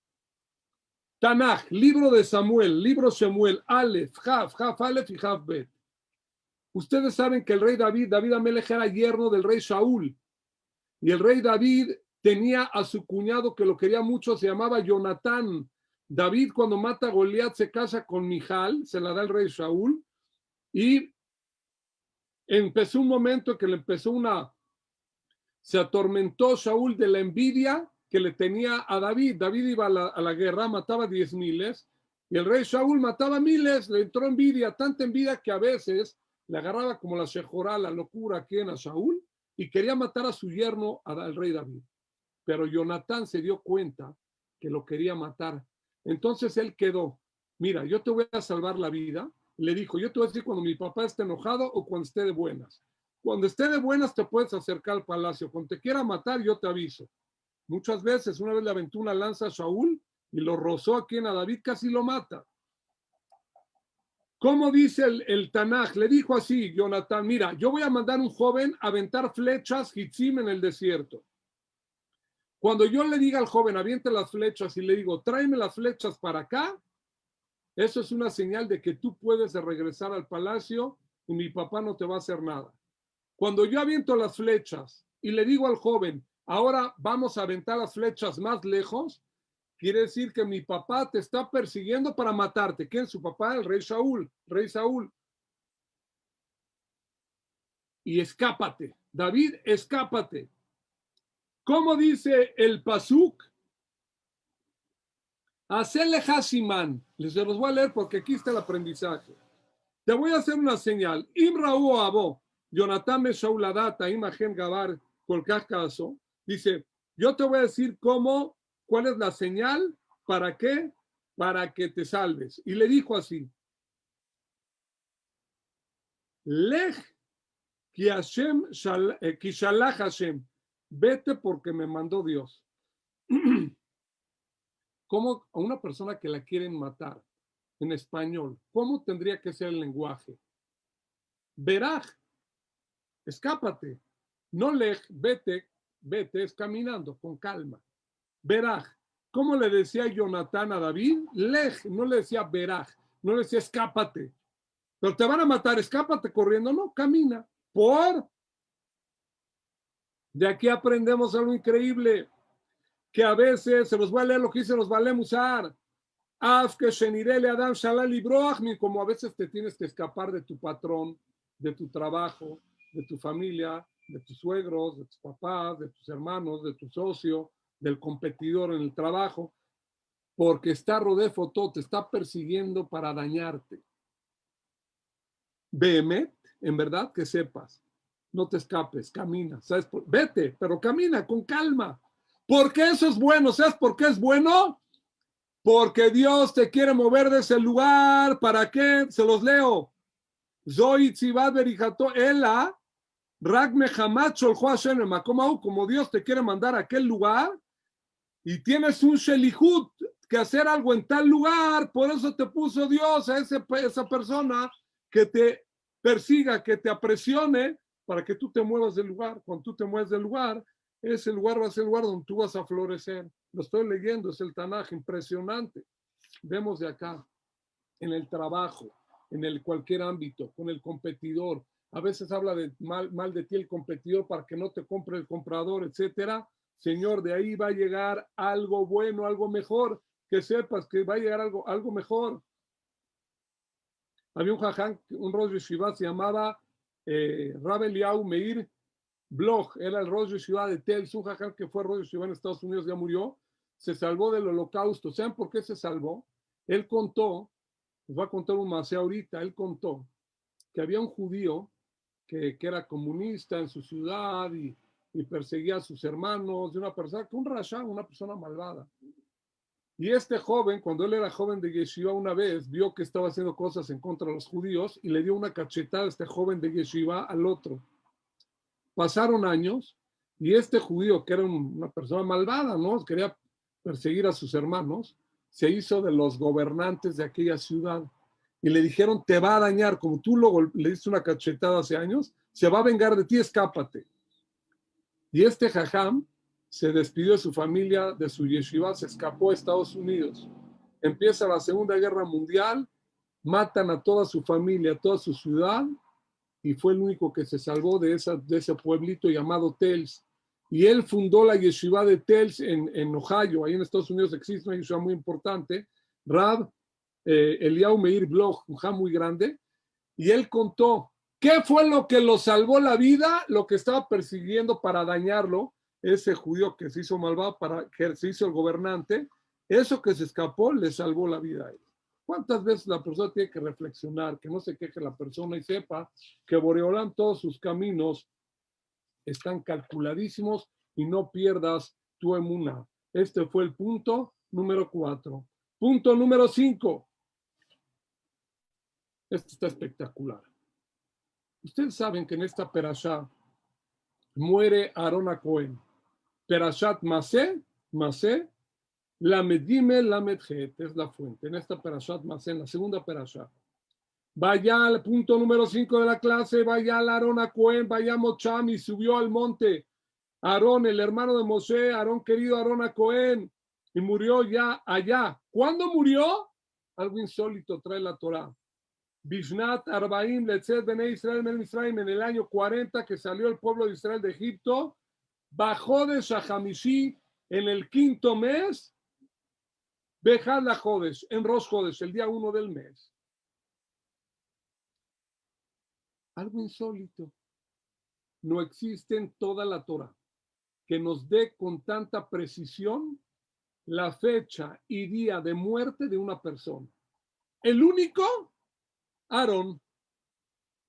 Speaker 1: Tanaj, libro de Samuel, libro Shemuel, Aleph, Jaf Aleph y Jaf Bet. Ustedes saben que el rey David Amelech era yerno del rey Shaul. Y el rey David tenía a su cuñado que lo quería mucho, se llamaba Jonatán. David cuando mata a Goliat se casa con Mijal, se la da el rey Shaul. Y Empezó un momento en que le empezó se atormentó Saúl de la envidia que le tenía a David. David iba a la guerra, mataba 10,000, y el rey Saúl mataba miles, le entró envidia, tanta envidia que a veces le agarraba como la shejorá, la locura aquí a Saúl, y quería matar a su yerno, al rey David. Pero Jonatán se dio cuenta que lo quería matar. Entonces él quedó, mira, yo te voy a salvar la vida. Le dijo, yo te voy a decir cuando mi papá esté enojado o cuando esté de buenas. Cuando esté de buenas te puedes acercar al palacio. Cuando te quiera matar, yo te aviso. Muchas veces, una vez le aventó una lanza a Saúl y lo rozó aquí en David, casi lo mata. ¿Cómo dice el Tanaj? Le dijo así, Jonatán, mira, yo voy a mandar un joven a aventar flechas hitzim en el desierto. Cuando yo le diga al joven, aviente las flechas y le digo, tráeme las flechas para acá, eso es una señal de que tú puedes regresar al palacio y mi papá no te va a hacer nada. Cuando yo aviento las flechas y le digo al joven, ahora vamos a aventar las flechas más lejos, quiere decir que mi papá te está persiguiendo para matarte. ¿Quién es su papá? El rey Saúl. Rey Saúl. Y escápate. David, escápate. ¿Cómo dice el pasuk? Hacele Hasiman. Les los voy a leer porque aquí está el aprendizaje. Te voy a hacer una señal. Imraú Abo, Jonatán me Shauladata, Imagen Gabar, Colcascaso. Dice, yo te voy a decir cuál es la señal, ¿para qué? Para que te salves. Y le dijo así, Lej ki Hashem, ki shalach Hashem, vete porque me mandó Dios. ¿Cómo a una persona que la quieren matar en español, cómo tendría que ser el lenguaje? Veraj, escápate. No lej, vete es caminando con calma. Veraj, ¿cómo le decía Jonatán a David? Lej, no le decía veraj, no le decía escápate. Pero te van a matar, escápate corriendo. No, camina. De aquí aprendemos algo increíble, que a veces, se los voy a leer lo que dice los Balemusar, como a veces te tienes que escapar de tu patrón, de tu trabajo, de tu familia, de tus suegros, de tus papás, de tus hermanos, de tu socio, del competidor en el trabajo, porque está Rodefo, te está persiguiendo para dañarte. Behemet, en verdad que sepas, no te escapes, camina, ¿sabes? Vete, pero camina con calma, porque eso es bueno. ¿Sabes por qué es bueno? Porque Dios te quiere mover de ese lugar. ¿Para qué? Se los leo. Zoy tzivat berijato ela rak mehamat sholcho Hashem makom, como Dios te quiere mandar a aquel lugar y tienes un shelihut que hacer algo en tal lugar, por eso te puso Dios a esa persona que te persiga, que te apresione para que tú te muevas del lugar. Cuando tú te mueves del lugar, ese lugar va a ser el lugar donde tú vas a florecer. Lo estoy leyendo, es el Tanaj, impresionante. Vemos de acá, en el trabajo, en cualquier ámbito, con el competidor. A veces habla mal de ti el competidor para que no te compre el comprador, etcétera. Señor, de ahí va a llegar algo bueno, algo mejor, que sepas que va a llegar algo mejor. Había un jaján, un Rosh Yeshiva, se llamaba Rab Eliyahu Meir Bloch, era el Rosh Yeshiva de Tels, un jaján que fue Rosh Yeshiva en Estados Unidos, ya murió, se salvó del holocausto. ¿Saben por qué se salvó? Él contó, les voy a contar un más ahorita, él contó que había un judío que era comunista en su ciudad y perseguía a sus hermanos, de una persona, un rasha, una persona malvada. Y este joven, cuando él era joven de Yeshiva, una vez vio que estaba haciendo cosas en contra de los judíos y le dio una cachetada a este joven de Yeshiva al otro. Pasaron años y este judío, que era una persona malvada, ¿no? Quería perseguir a sus hermanos, se hizo de los gobernantes de aquella ciudad y le dijeron, te va a dañar, como tú le diste una cachetada hace años, se va a vengar de ti, escápate. Y este jajam se despidió de su familia, de su yeshiva, se escapó a Estados Unidos. Empieza la Segunda Guerra Mundial, matan a toda su familia, a toda su ciudad, y fue el único que se salvó de ese pueblito llamado Tels. Y él fundó la yeshiva de Tels en Ohio, ahí en Estados Unidos existe una yeshiva muy importante, Rab Eliyahu Meir Bloch, un jajam muy grande, y él contó ¿Qué fue lo que lo salvó la vida? Lo que estaba persiguiendo para dañarlo, ese judío que se hizo malvado, para que se hizo el gobernante, eso que se escapó le salvó la vida a él. ¿Cuántas veces la persona tiene que reflexionar, que no se queje la persona y sepa que Boreolán todos sus caminos están calculadísimos y no pierdas tu emuna? Este fue el punto número 4. Punto número 5. Este está espectacular. Ustedes saben que en esta perashá muere Aarón a Cohen. Perashat Masé, Lamed Gimel, Lamed Het, es la fuente. En esta Perashat Masé, en la segunda perashá. Vaya al punto número 5 de la clase, vaya al Aarón a Cohen, vaya Mocham y subió al monte. Aarón, el hermano de Moshe, Aarón querido Aarón a Cohen, y murió ya allá. ¿Cuándo murió? Algo insólito trae la Torá. Bishnat Arbaim Letzet Bene Israel Men Misraim, en el año 40 que salió el pueblo de Israel de Egipto, bajó de Shahamishi en el 5º mes, Bejad la Jodesh, en Rosh Jodesh, el día 1 del mes. Algo insólito. No existe en toda la Torah que nos dé con tanta precisión la fecha y día de muerte de una persona. El único, Aarón.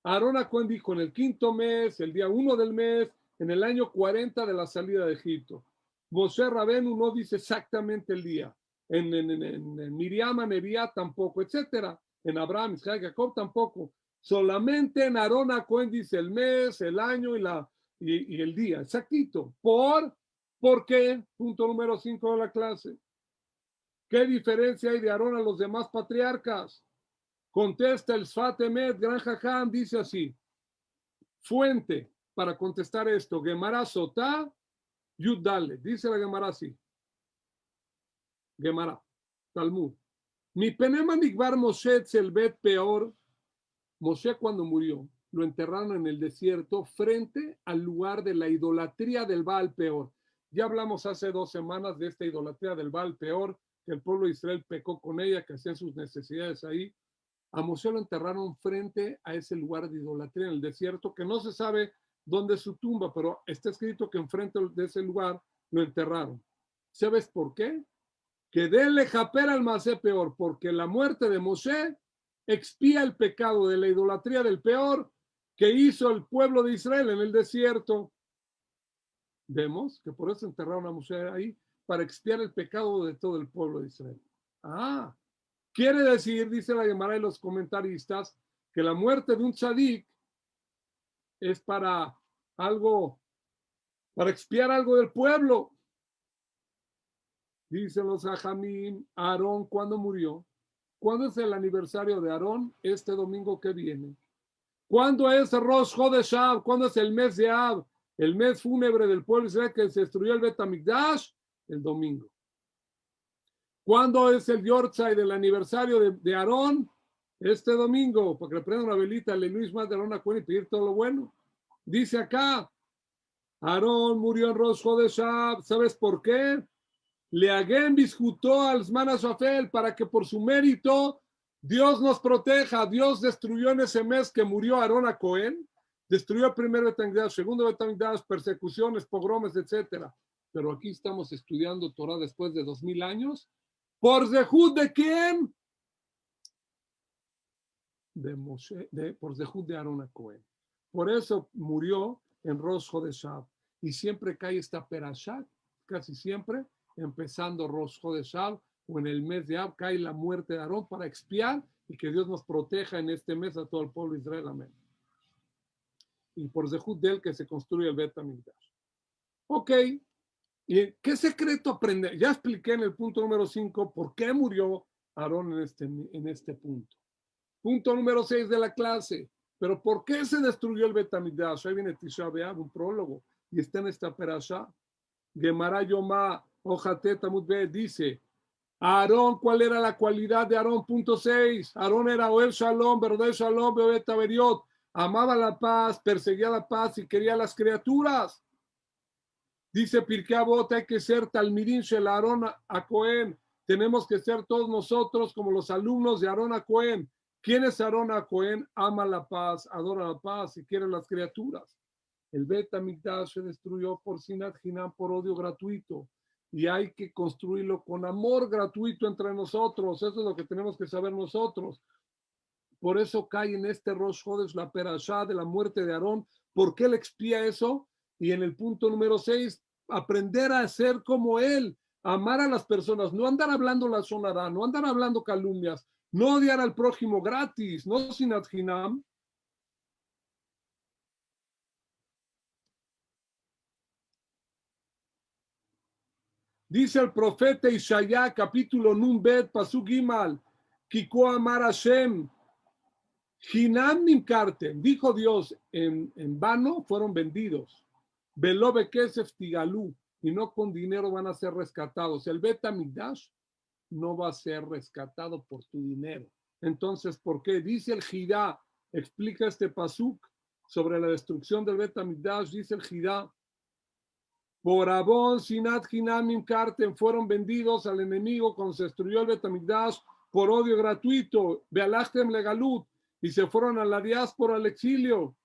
Speaker 1: Aarón a Cohen dijo en el 5º mes, el día 1 del mes, en el año 40 de la salida de Egipto. Moshe Rabenu no dice exactamente el día. En Miriam, Nebiá tampoco, etcétera. En Abraham, Isaac, Jacob tampoco. Solamente en Aarón a Cohen dice el mes, el año y el día, exactito. ¿Por qué? Punto número 5 de la clase. ¿Qué diferencia hay de Aarón a los demás patriarcas? Contesta el Sfat Emet, Gran Jajam, dice así. Fuente para contestar esto. Gemara Sotá, Yud Dale. Dice la Gemara así. Gemara, Talmud. Mi penema nikbar Moshe el bet peor. Moshe cuando murió, lo enterraron en el desierto frente al lugar de la idolatría del Baal Peor. Ya hablamos hace 2 semanas de esta idolatría del Baal Peor, que el pueblo de Israel pecó con ella, que hacían sus necesidades ahí. A Moshe lo enterraron frente a ese lugar de idolatría en el desierto, que no se sabe dónde es su tumba, pero está escrito que enfrente de ese lugar lo enterraron. ¿Sabes por qué? Que déle japer al Masé Peor, porque la muerte de Moshe expía el pecado de la idolatría del Peor que hizo el pueblo de Israel en el desierto. Vemos que por eso enterraron a Moshe ahí, para expiar el pecado de todo el pueblo de Israel. Quiere decir, dice la Gemara y los comentaristas, que la muerte de un tzadik es para algo, para expiar algo del pueblo. Dicen los Ajamim, Aarón, ¿cuándo murió? ¿Cuándo es el aniversario de Aarón? Este domingo que viene. ¿Cuándo es Rosh Chodesh Av? ¿Cuándo es el mes de Av? El mes fúnebre del pueblo Israel que se destruyó el Bet HaMikdash, el domingo. ¿Cuándo es el Yortzai del aniversario de Aarón? Este domingo, para que le prendan una velita, le Luis más de Aarón a Cohen y pedir todo lo bueno. Dice acá, Aarón murió en Rosh Chodesh Av. ¿Sabes por qué? Leagem bisjutó al Zman HaShafel, para que por su mérito Dios nos proteja. Dios destruyó en ese mes que murió Aarón a Cohen, destruyó el primer Bet HaMikdash, segundo Bet HaMikdash, persecuciones, pogromes, etcétera. Pero aquí estamos estudiando Torah después de 2000 años. ¿Por zehut de quién? De Moshe, por zehut de Aarón a Cohen. Por eso murió en Rosh Chodesh Av. Y siempre cae esta perashá, casi siempre, empezando Rosh Chodesh Av, o en el mes de Av, cae la muerte de Aarón para expiar y que Dios nos proteja en este mes a todo el pueblo de Israel. Amén. Y por zehut de él que se construye el Bet HaMikdash. Ok. ¿Y qué secreto aprender? Ya expliqué en el punto número 5 por qué murió Aarón en este punto. Punto número 6 de la clase. Pero ¿por qué se destruyó el Bet HaMikdash? Ahí viene Tisha B'Av, un prólogo, y está en esta perashá. Gemara Yomá, Ojate Tamud B, dice, Aarón, ¿cuál era la cualidad de Aarón? Punto 6. Aarón era Oel Shalom, Verdad Shalom, Bebet Averiot. Amaba la paz, perseguía la paz y quería las criaturas. Dice Pirkei Avot, hay que ser Talmidim Shel Aarón a Cohen. Tenemos que ser todos nosotros como los alumnos de Aarón a Cohen. ¿Quién es Aarón a Cohen? Ama la paz, adora la paz y quiere las criaturas. El Bet HaMikdash se destruyó por Sinat Hinam, por odio gratuito. Y hay que construirlo con amor gratuito entre nosotros. Eso es lo que tenemos que saber nosotros. Por eso cae en este Rosh Hodesh la perashá de la muerte de Aarón. ¿Por qué él expía eso? Y en el punto número 6, aprender a ser como él, amar a las personas, no andar hablando la sonará, no andar hablando calumnias, no odiar al prójimo gratis, no Sinat Hinam. Dice el profeta Ishaya, capítulo Numbet, Pasuk Gimal, Kiko Amar Hashem, Hinam Nimkartem, dijo Dios, en vano fueron vendidos. Velobe Kesef Tigalú, y no con dinero van a ser rescatados. El Bet HaMikdash no va a ser rescatado por tu dinero. Entonces, ¿por qué? Dice el Jidá, explica este pasuk sobre la destrucción del Bet HaMikdash, dice el Jidá, por Abón, Sinat, Hinamim, Kartem, fueron vendidos al enemigo cuando se destruyó el Bet HaMikdash por odio gratuito, Bealachtem Legalut, y se fueron a la diáspora, al exilio.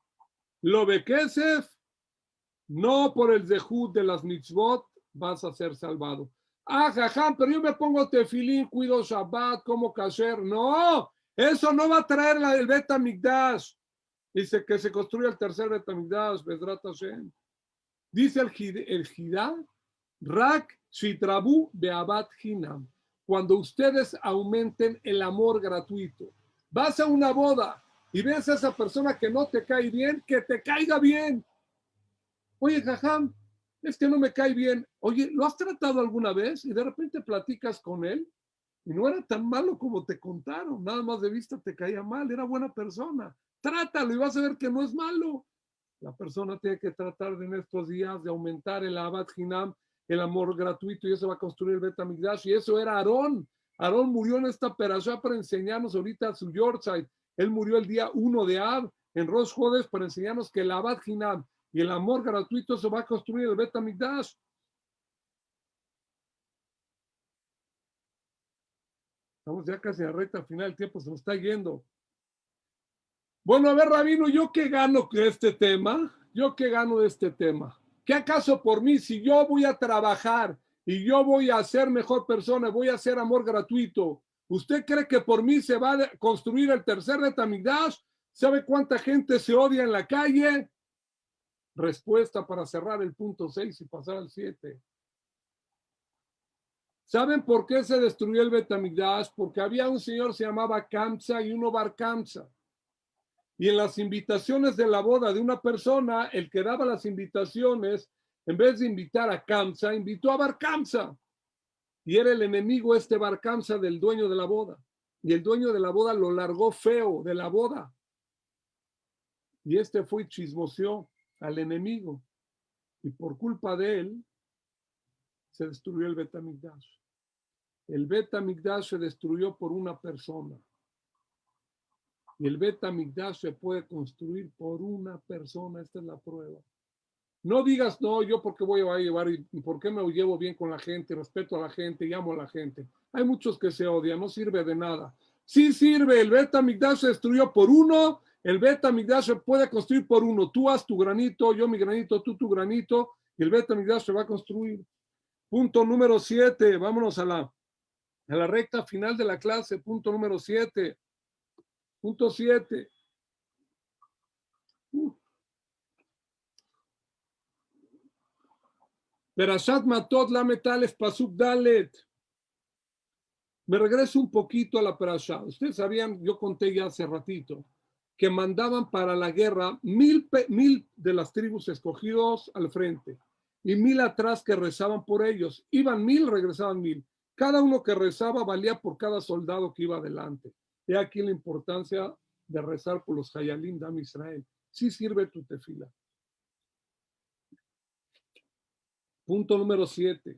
Speaker 1: Lo Bekesef, no por el Zehut de las mitzvot vas a ser salvado. Ah, jajam, pero yo me pongo tefilín, cuido Shabbat, como kasher. No, eso no va a traer el Bet HaMikdash. Dice que se construye el tercer Bet HaMikdash, Bezrat Hashem. Dice el Jidá, Rak Shitrabu Beabat Hinam. Cuando ustedes aumenten el amor gratuito. Vas a una boda y ves a esa persona que no te cae bien, que te caiga bien. Oye, jajam, es que no me cae bien. Oye, ¿lo has tratado alguna vez? Y de repente platicas con él y no era tan malo como te contaron. Nada más de vista te caía mal, era buena persona. Trátalo y vas a ver que no es malo. La persona tiene que tratar en estos días de aumentar el Abat Hinam, el amor gratuito, y eso va a construir el Bet HaMikdash. Y eso era Aarón. Aarón murió en esta perashá para enseñarnos ahorita su Yortzeit. Él murió el día 1 de Ab, en Rosh Hodesh, para enseñarnos que el Abat Hinam y el amor gratuito se va a construir el Bet HaMikdash. Estamos ya casi a la recta final, el tiempo se nos está yendo. Bueno, a ver, Rabino, ¿yo qué gano de este tema? ¿Yo qué gano de este tema? ¿Qué acaso por mí, si yo voy a trabajar y yo voy a ser mejor persona, voy a hacer amor gratuito, ¿usted cree que por mí se va a construir el tercer Bet HaMikdash? ¿Sabe cuánta gente se odia en la calle? Respuesta para cerrar el punto 6 y pasar al 7. ¿Saben por qué se destruyó el Bet HaMikdash? Porque había un señor que se llamaba Kamsa y uno Bar Kamsa. Y en las invitaciones de la boda de una persona, el que daba las invitaciones, en vez de invitar a Kamsa, invitó a Bar Kamsa. Y era el enemigo este Bar Kamsa del dueño de la boda. Y el dueño de la boda lo largó feo de la boda. Y este fue y chismoseó al enemigo. Y por culpa de él, se destruyó el Bet HaMikdash. El Bet HaMikdash se destruyó por una persona. Y el Bet HaMikdash se puede construir por una persona. Esta es la prueba. No digas, no, yo porque voy a llevar y por qué me llevo bien con la gente, respeto a la gente y amo a la gente. Hay muchos que se odian, no sirve de nada. Sí sirve, el Bet HaMikdash se destruyó por uno, el Bet HaMikdash se puede construir por uno. Tú haz tu granito, yo mi granito, tú tu granito, y el Bet HaMikdash se va a construir. Punto número 7, vámonos a la recta final de la clase, punto número 7. Punto 7. Perashat Matot Lamet Alef Pasuk Dalet. Me regreso un poquito a la perashá. Ustedes sabían, yo conté ya hace ratito, que mandaban para la guerra mil de las tribus escogidos al frente y 1000 atrás que rezaban por ellos. Iban 1000, regresaban 1000. Cada uno que rezaba valía por cada soldado que iba adelante. He aquí la importancia de rezar por los Hayalim de Am Israel. Sí sirve tu tefila. Punto número 7.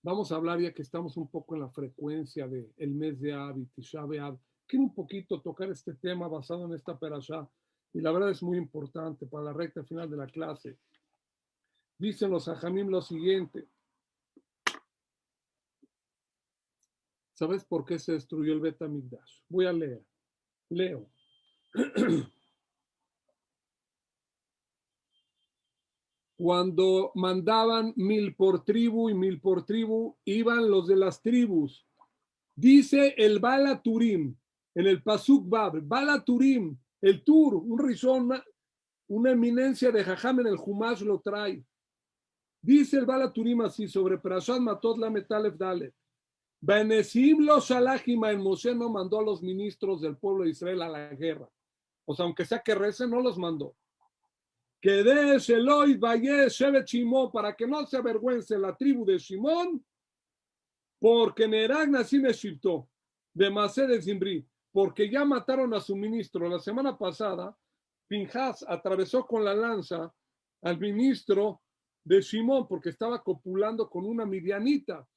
Speaker 1: Vamos a hablar, ya que estamos un poco en la frecuencia del mes de Av y Tisha B'Av. Quiero un poquito tocar este tema basado en esta perashá, y la verdad es muy importante para la recta final de la clase. Dicen los hajamim lo siguiente. ¿Sabes por qué se destruyó el Bet HaMikdash? Voy a leer. Leo. Cuando mandaban 1000 por tribu y 1000 por tribu, iban los de las tribus. Dice el Bala Turim, en el Pasuk Bab, Bala Turim, el Tur, un rizón, una eminencia de Jajam en el Humash lo trae. Dice el Bala Turim así sobre Parashat Matot Lamet Aleph Dalet. Benesim los Shalachim, en Moshe no mandó a los ministros del pueblo de Israel a la guerra. O sea, aunque sea que recen, no los mandó. Que de Sheloy Valle Shevet Shimón, para que no se avergüence la tribu de Shimón, porque Nerag Nasim Eshipto, de Masé de Zimbri, porque ya mataron a su ministro. La semana pasada, Pinjas atravesó con la lanza al ministro de Shimón, porque estaba copulando con una midianita.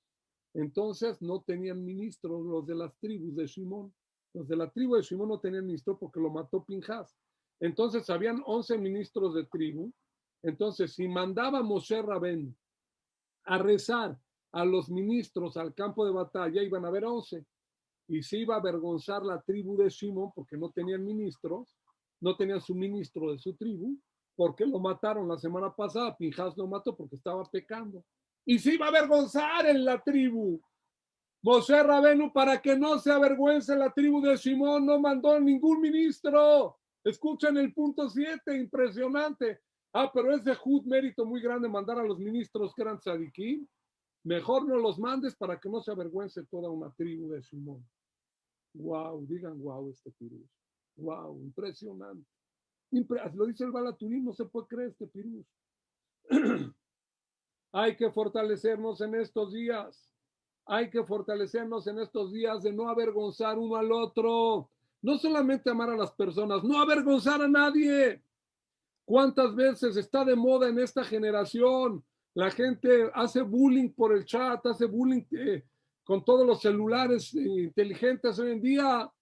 Speaker 1: Entonces no tenían ministro los de las tribus de Shimón. Los de la tribu de Shimón no tenían ministro porque lo mató Pinjas. Entonces habían 11 ministros de tribu. Entonces, si mandaba Moshe Rabén a rezar a los ministros al campo de batalla, iban a haber 11. Y se iba a avergonzar la tribu de Shimón porque no tenían ministros, no tenían su ministro de su tribu, porque lo mataron la semana pasada. Pinjas lo mató porque estaba pecando. Y se iba a avergonzar en la tribu. Moshe Rabenu, para que no se avergüence la tribu de Shimón, no mandó ningún ministro. Escuchen el punto 7, impresionante. Pero es de Jud mérito muy grande mandar a los ministros que eran tzadikim. Mejor no los mandes para que no se avergüence toda una tribu de Shimón. Wow, digan wow este pirus. Wow, impresionante. Lo dice el Balaturín, no se puede creer este pirus. Hay que fortalecernos en estos días. Hay que fortalecernos en estos días de no avergonzar uno al otro. No solamente amar a las personas, no avergonzar a nadie. ¿Cuántas veces está de moda en esta generación? La gente hace bullying por el chat, hace bullying con todos los celulares inteligentes hoy en día.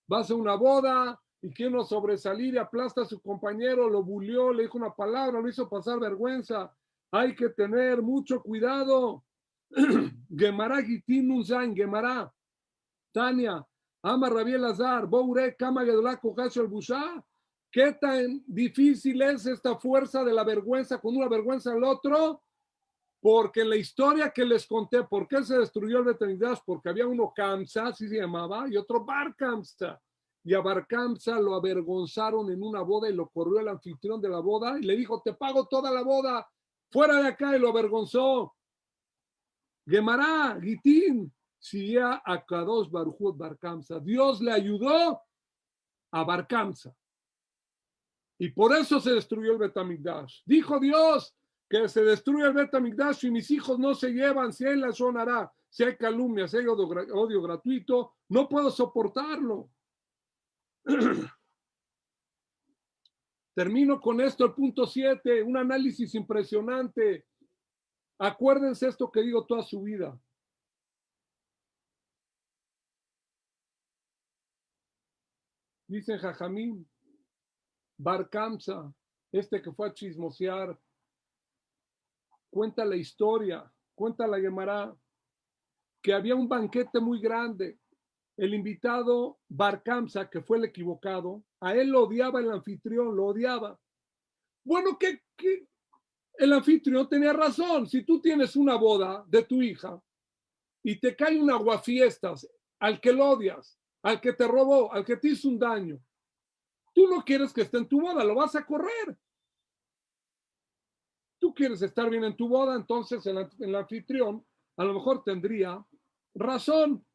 Speaker 1: Vas a una boda y quiere uno sobresalir y aplasta a su compañero, lo bullió, le dijo una palabra, lo hizo pasar vergüenza. Hay que tener mucho cuidado. Gemara Gitin Zain, Gemara, Tania, Ama Rabiel Azar, Boure, Kama Gedolá, Kohash el Bushá. ¿Qué tan difícil es esta fuerza de la vergüenza con una vergüenza al otro? Porque en la historia que les conté, ¿por qué se destruyó el Bet Hamikdash? Porque había uno Kamsa, así se llamaba, y otro Bar Kamsa. Y a Bar Kamsa lo avergonzaron en una boda y lo corrió el anfitrión de la boda y le dijo, te pago toda la boda, fuera de acá, y lo avergonzó. Gemara, Gitín, Sia a Kadosh Baruj Bar Kamsa. Dios le ayudó a Bar Kamsa. Y por eso se destruyó el Bet Hamikdash. Dijo Dios que se destruye el Bet Hamikdash y mis hijos no se llevan, si hay la sonará, si hay calumnia, si hay odio gratuito, no puedo soportarlo. Termino con esto, el punto 7, un análisis impresionante. Acuérdense esto que digo toda su vida. Dicen Jajamín, Bar Kamsa, este que fue a chismosear, cuenta la historia, cuenta la Gemara, que había un banquete muy grande. El invitado Bar Kamsa, que fue el equivocado, a él lo odiaba el anfitrión, lo odiaba. Bueno, que el anfitrión tenía razón. Si tú tienes una boda de tu hija y te cae un aguafiestas al que lo odias, al que te robó, al que te hizo un daño, tú no quieres que esté en tu boda, lo vas a correr. Tú quieres estar bien en tu boda, entonces el anfitrión a lo mejor tendría razón.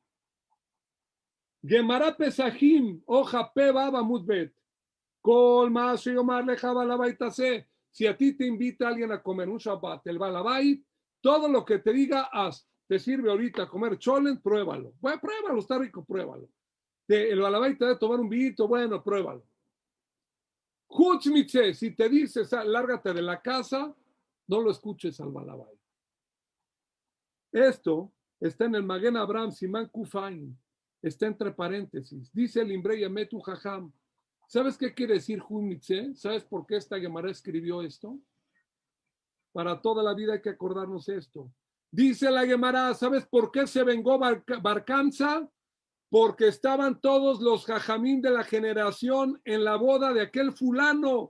Speaker 1: Gemara Pesajim, hoja P Baba Mutbet. Col más Yomar Lejaba la Baitase. Si a ti te invita alguien a comer un Shabbat, el Balabait, todo lo que te diga, haz. Te sirve ahorita a comer cholen, pruébalo. Bueno, pruébalo, está rico, pruébalo. El Balabait te debe tomar un vinito, bueno, pruébalo. Huchmitze, si te dices, lárgate de la casa, no lo escuches al Balabait. Esto está en el Maguen Abraham, Simán Kufain. Está entre paréntesis. Dice el Imbrei Yametu Jajam. ¿Sabes qué quiere decir Humitze? ¿Sabes por qué esta Gemara escribió esto? Para toda la vida hay que acordarnos esto. Dice la Gemara, ¿sabes por qué se vengó Bar Kamsa? porque estaban todos los jajamín de la generación en la boda de aquel fulano.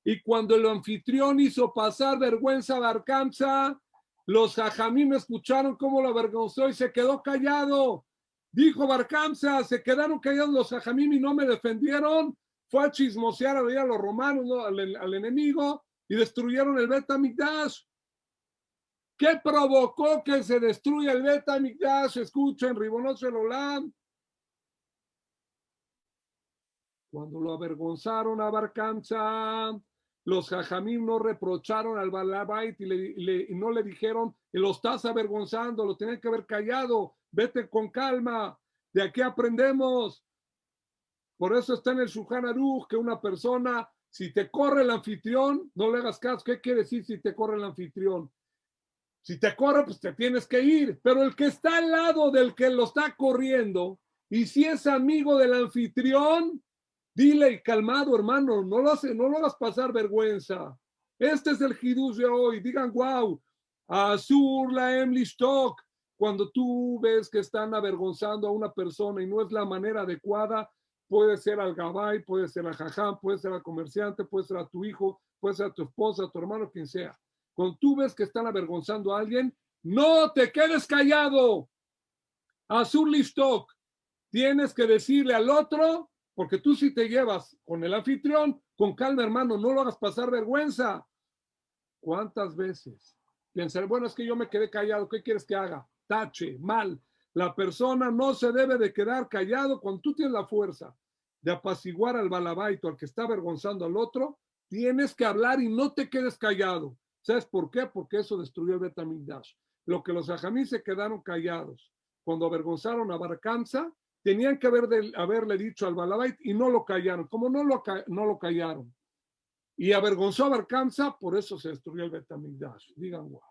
Speaker 1: Y cuando el anfitrión hizo pasar vergüenza a Bar Kamsa, los jajamín escucharon cómo lo avergonzó y se quedó callado. Dijo Bar Kamsa, se quedaron callados los jajamín y no me defendieron. Fue a chismosear a los romanos, ¿no? al enemigo, y destruyeron el Bet HaMikdash. ¿Qué provocó que se destruya el Bet HaMikdash? Escuchen, Ribonot Shel Olam. Cuando lo avergonzaron a Bar Kamsa, los jajamim no reprocharon al Balabait y no le dijeron, lo estás avergonzando, lo tenían que haber callado, vete con calma, de aquí aprendemos. Por eso está en el Shulchan Aruch que una persona, si te corre el anfitrión, no le hagas caso. ¿Qué quiere decir si te corre el anfitrión? Si te corre, pues te tienes que ir. Pero el que está al lado del que lo está corriendo, y si es amigo del anfitrión, dile, calmado, hermano, no lo hagas pasar vergüenza. Este es el hidush de hoy. Digan, wow, Asur Laem Lishtok. Cuando tú ves que están avergonzando a una persona y no es la manera adecuada, puede ser al gabay, puede ser al jajam, puede ser al comerciante, puede ser a tu hijo, puede ser a tu esposa, a tu hermano, quien sea. Cuando tú ves que están avergonzando a alguien, no te quedes callado. Asur Lishtok. Tienes que decirle al otro, porque tú si te llevas con el anfitrión, con calma, hermano, no lo hagas pasar vergüenza. ¿Cuántas veces? Pensar, bueno, es que yo me quedé callado, ¿qué quieres que haga? Tache, mal. La persona no se debe de quedar callado cuando tú tienes la fuerza de apaciguar al balabaito, al que está avergonzando al otro, tienes que hablar y no te quedes callado. ¿Sabes por qué? Porque eso destruyó el Bet HaMikdash. Lo que los jajamí se quedaron callados cuando avergonzaron a Bar Kamsa, tenían que haberle dicho al balabait y no lo callaron. Como no lo callaron y avergonzó a Bar Kamsa, por eso se destruyó el Bet HaMikdash. Digan, wow.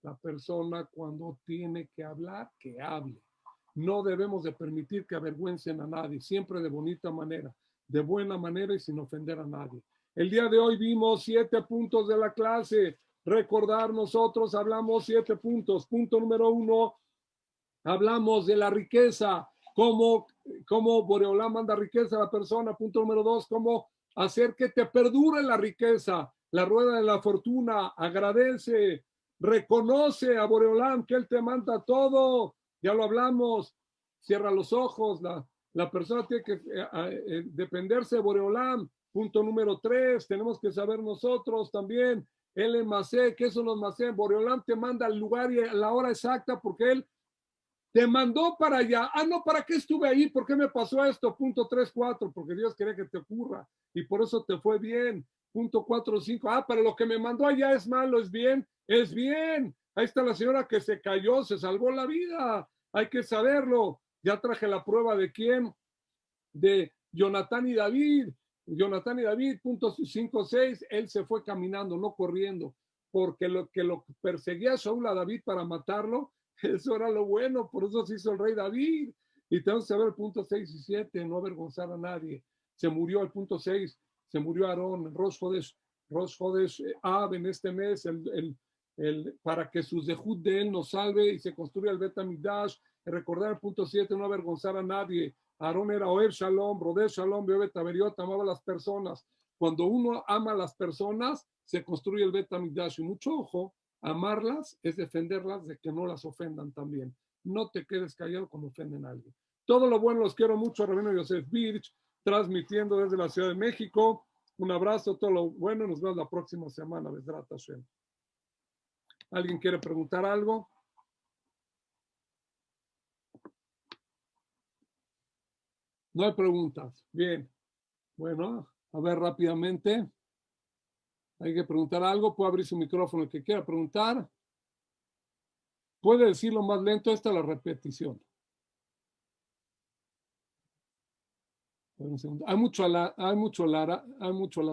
Speaker 1: La persona cuando tiene que hablar, que hable. No debemos de permitir que avergüencen a nadie, siempre de bonita manera, de buena manera y sin ofender a nadie. El día de hoy vimos 7 puntos de la clase. Recordar, nosotros hablamos 7 puntos. Punto número 1, hablamos de la riqueza, cómo Boreolá manda riqueza a la persona. Punto número 2, cómo hacer que te perdure la riqueza, la rueda de la fortuna. Agradece, reconoce a Boreolán que él te manda todo. Ya lo hablamos. Cierra los ojos. La persona tiene que dependerse de Boreolán. Punto número 3, tenemos que saber nosotros también. El Masé, ¿qué son los Masé? Boreolán te manda al lugar y a la hora exacta porque él te mandó para allá. Ah, no, ¿para qué estuve ahí? ¿Por qué me pasó esto? Punto 3, 4, porque Dios quería que te ocurra y por eso te fue bien. Punto 4, 5, ah, pero lo que me mandó allá es malo, es bien, es bien. Ahí está la señora que se cayó, se salvó la vida. Hay que saberlo. Ya traje la prueba de quién, de Jonatán y David. Jonatán y David, punto 5, 6, él se fue caminando, no corriendo, porque lo perseguía a Saúl a David para matarlo. Eso era lo bueno, por eso se hizo el rey David. Y tenemos que saber el punto 6 y 7, no avergonzar a nadie. Se murió el punto 6, se murió Aarón, Rosh Hodesh Ab en este mes, para que sus dejud de él nos salve y se construya el Bet HaMikdash. Recordar el punto 7, no avergonzar a nadie. Aarón era Oer Shalom, Roder Shalom, Beobet Averiot, amaba a las personas. Cuando uno ama a las personas, se construye el Bet HaMikdash. Y mucho ojo, amarlas es defenderlas de que no las ofendan también. No te quedes callado cuando ofenden a alguien. Todo lo bueno, los quiero mucho, Rabino Yosef Birch, transmitiendo desde la Ciudad de México. Un abrazo, todo lo bueno, nos vemos la próxima semana. Bezrat Hashem. ¿Alguien quiere preguntar algo? No hay preguntas. Bien. Bueno, a ver rápidamente. Hay que preguntar algo. Puede abrir su micrófono el que quiera preguntar. Puede decirlo más lento. Esta es la repetición. Hay mucho la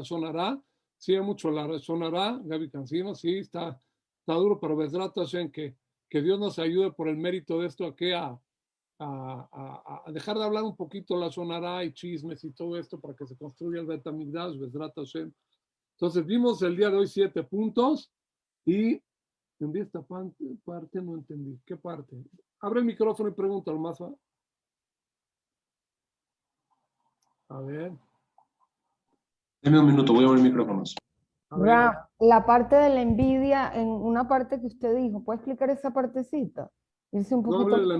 Speaker 1: sonará. Sí, hay mucho la sonará. Gaby Cancino, sí, está duro, pero Bezrat Hashem, que Dios nos ayude por el mérito de esto aquí a dejar de hablar un poquito la sonará y chismes y todo esto para que se construya el Bet HaMikdash, Bezrat Hashem. Entonces vimos el día de hoy 7 puntos y Entendí esta parte, no entendí. ¿Qué parte? Abre el micrófono y pregúntalo más. A ver.
Speaker 2: Deme un minuto, voy a abrir micrófonos.
Speaker 1: A ver.
Speaker 3: La parte de la envidia, en una parte que usted dijo, ¿puede explicar esa partecita? Irse un
Speaker 1: No
Speaker 3: poquito.
Speaker 1: hable de la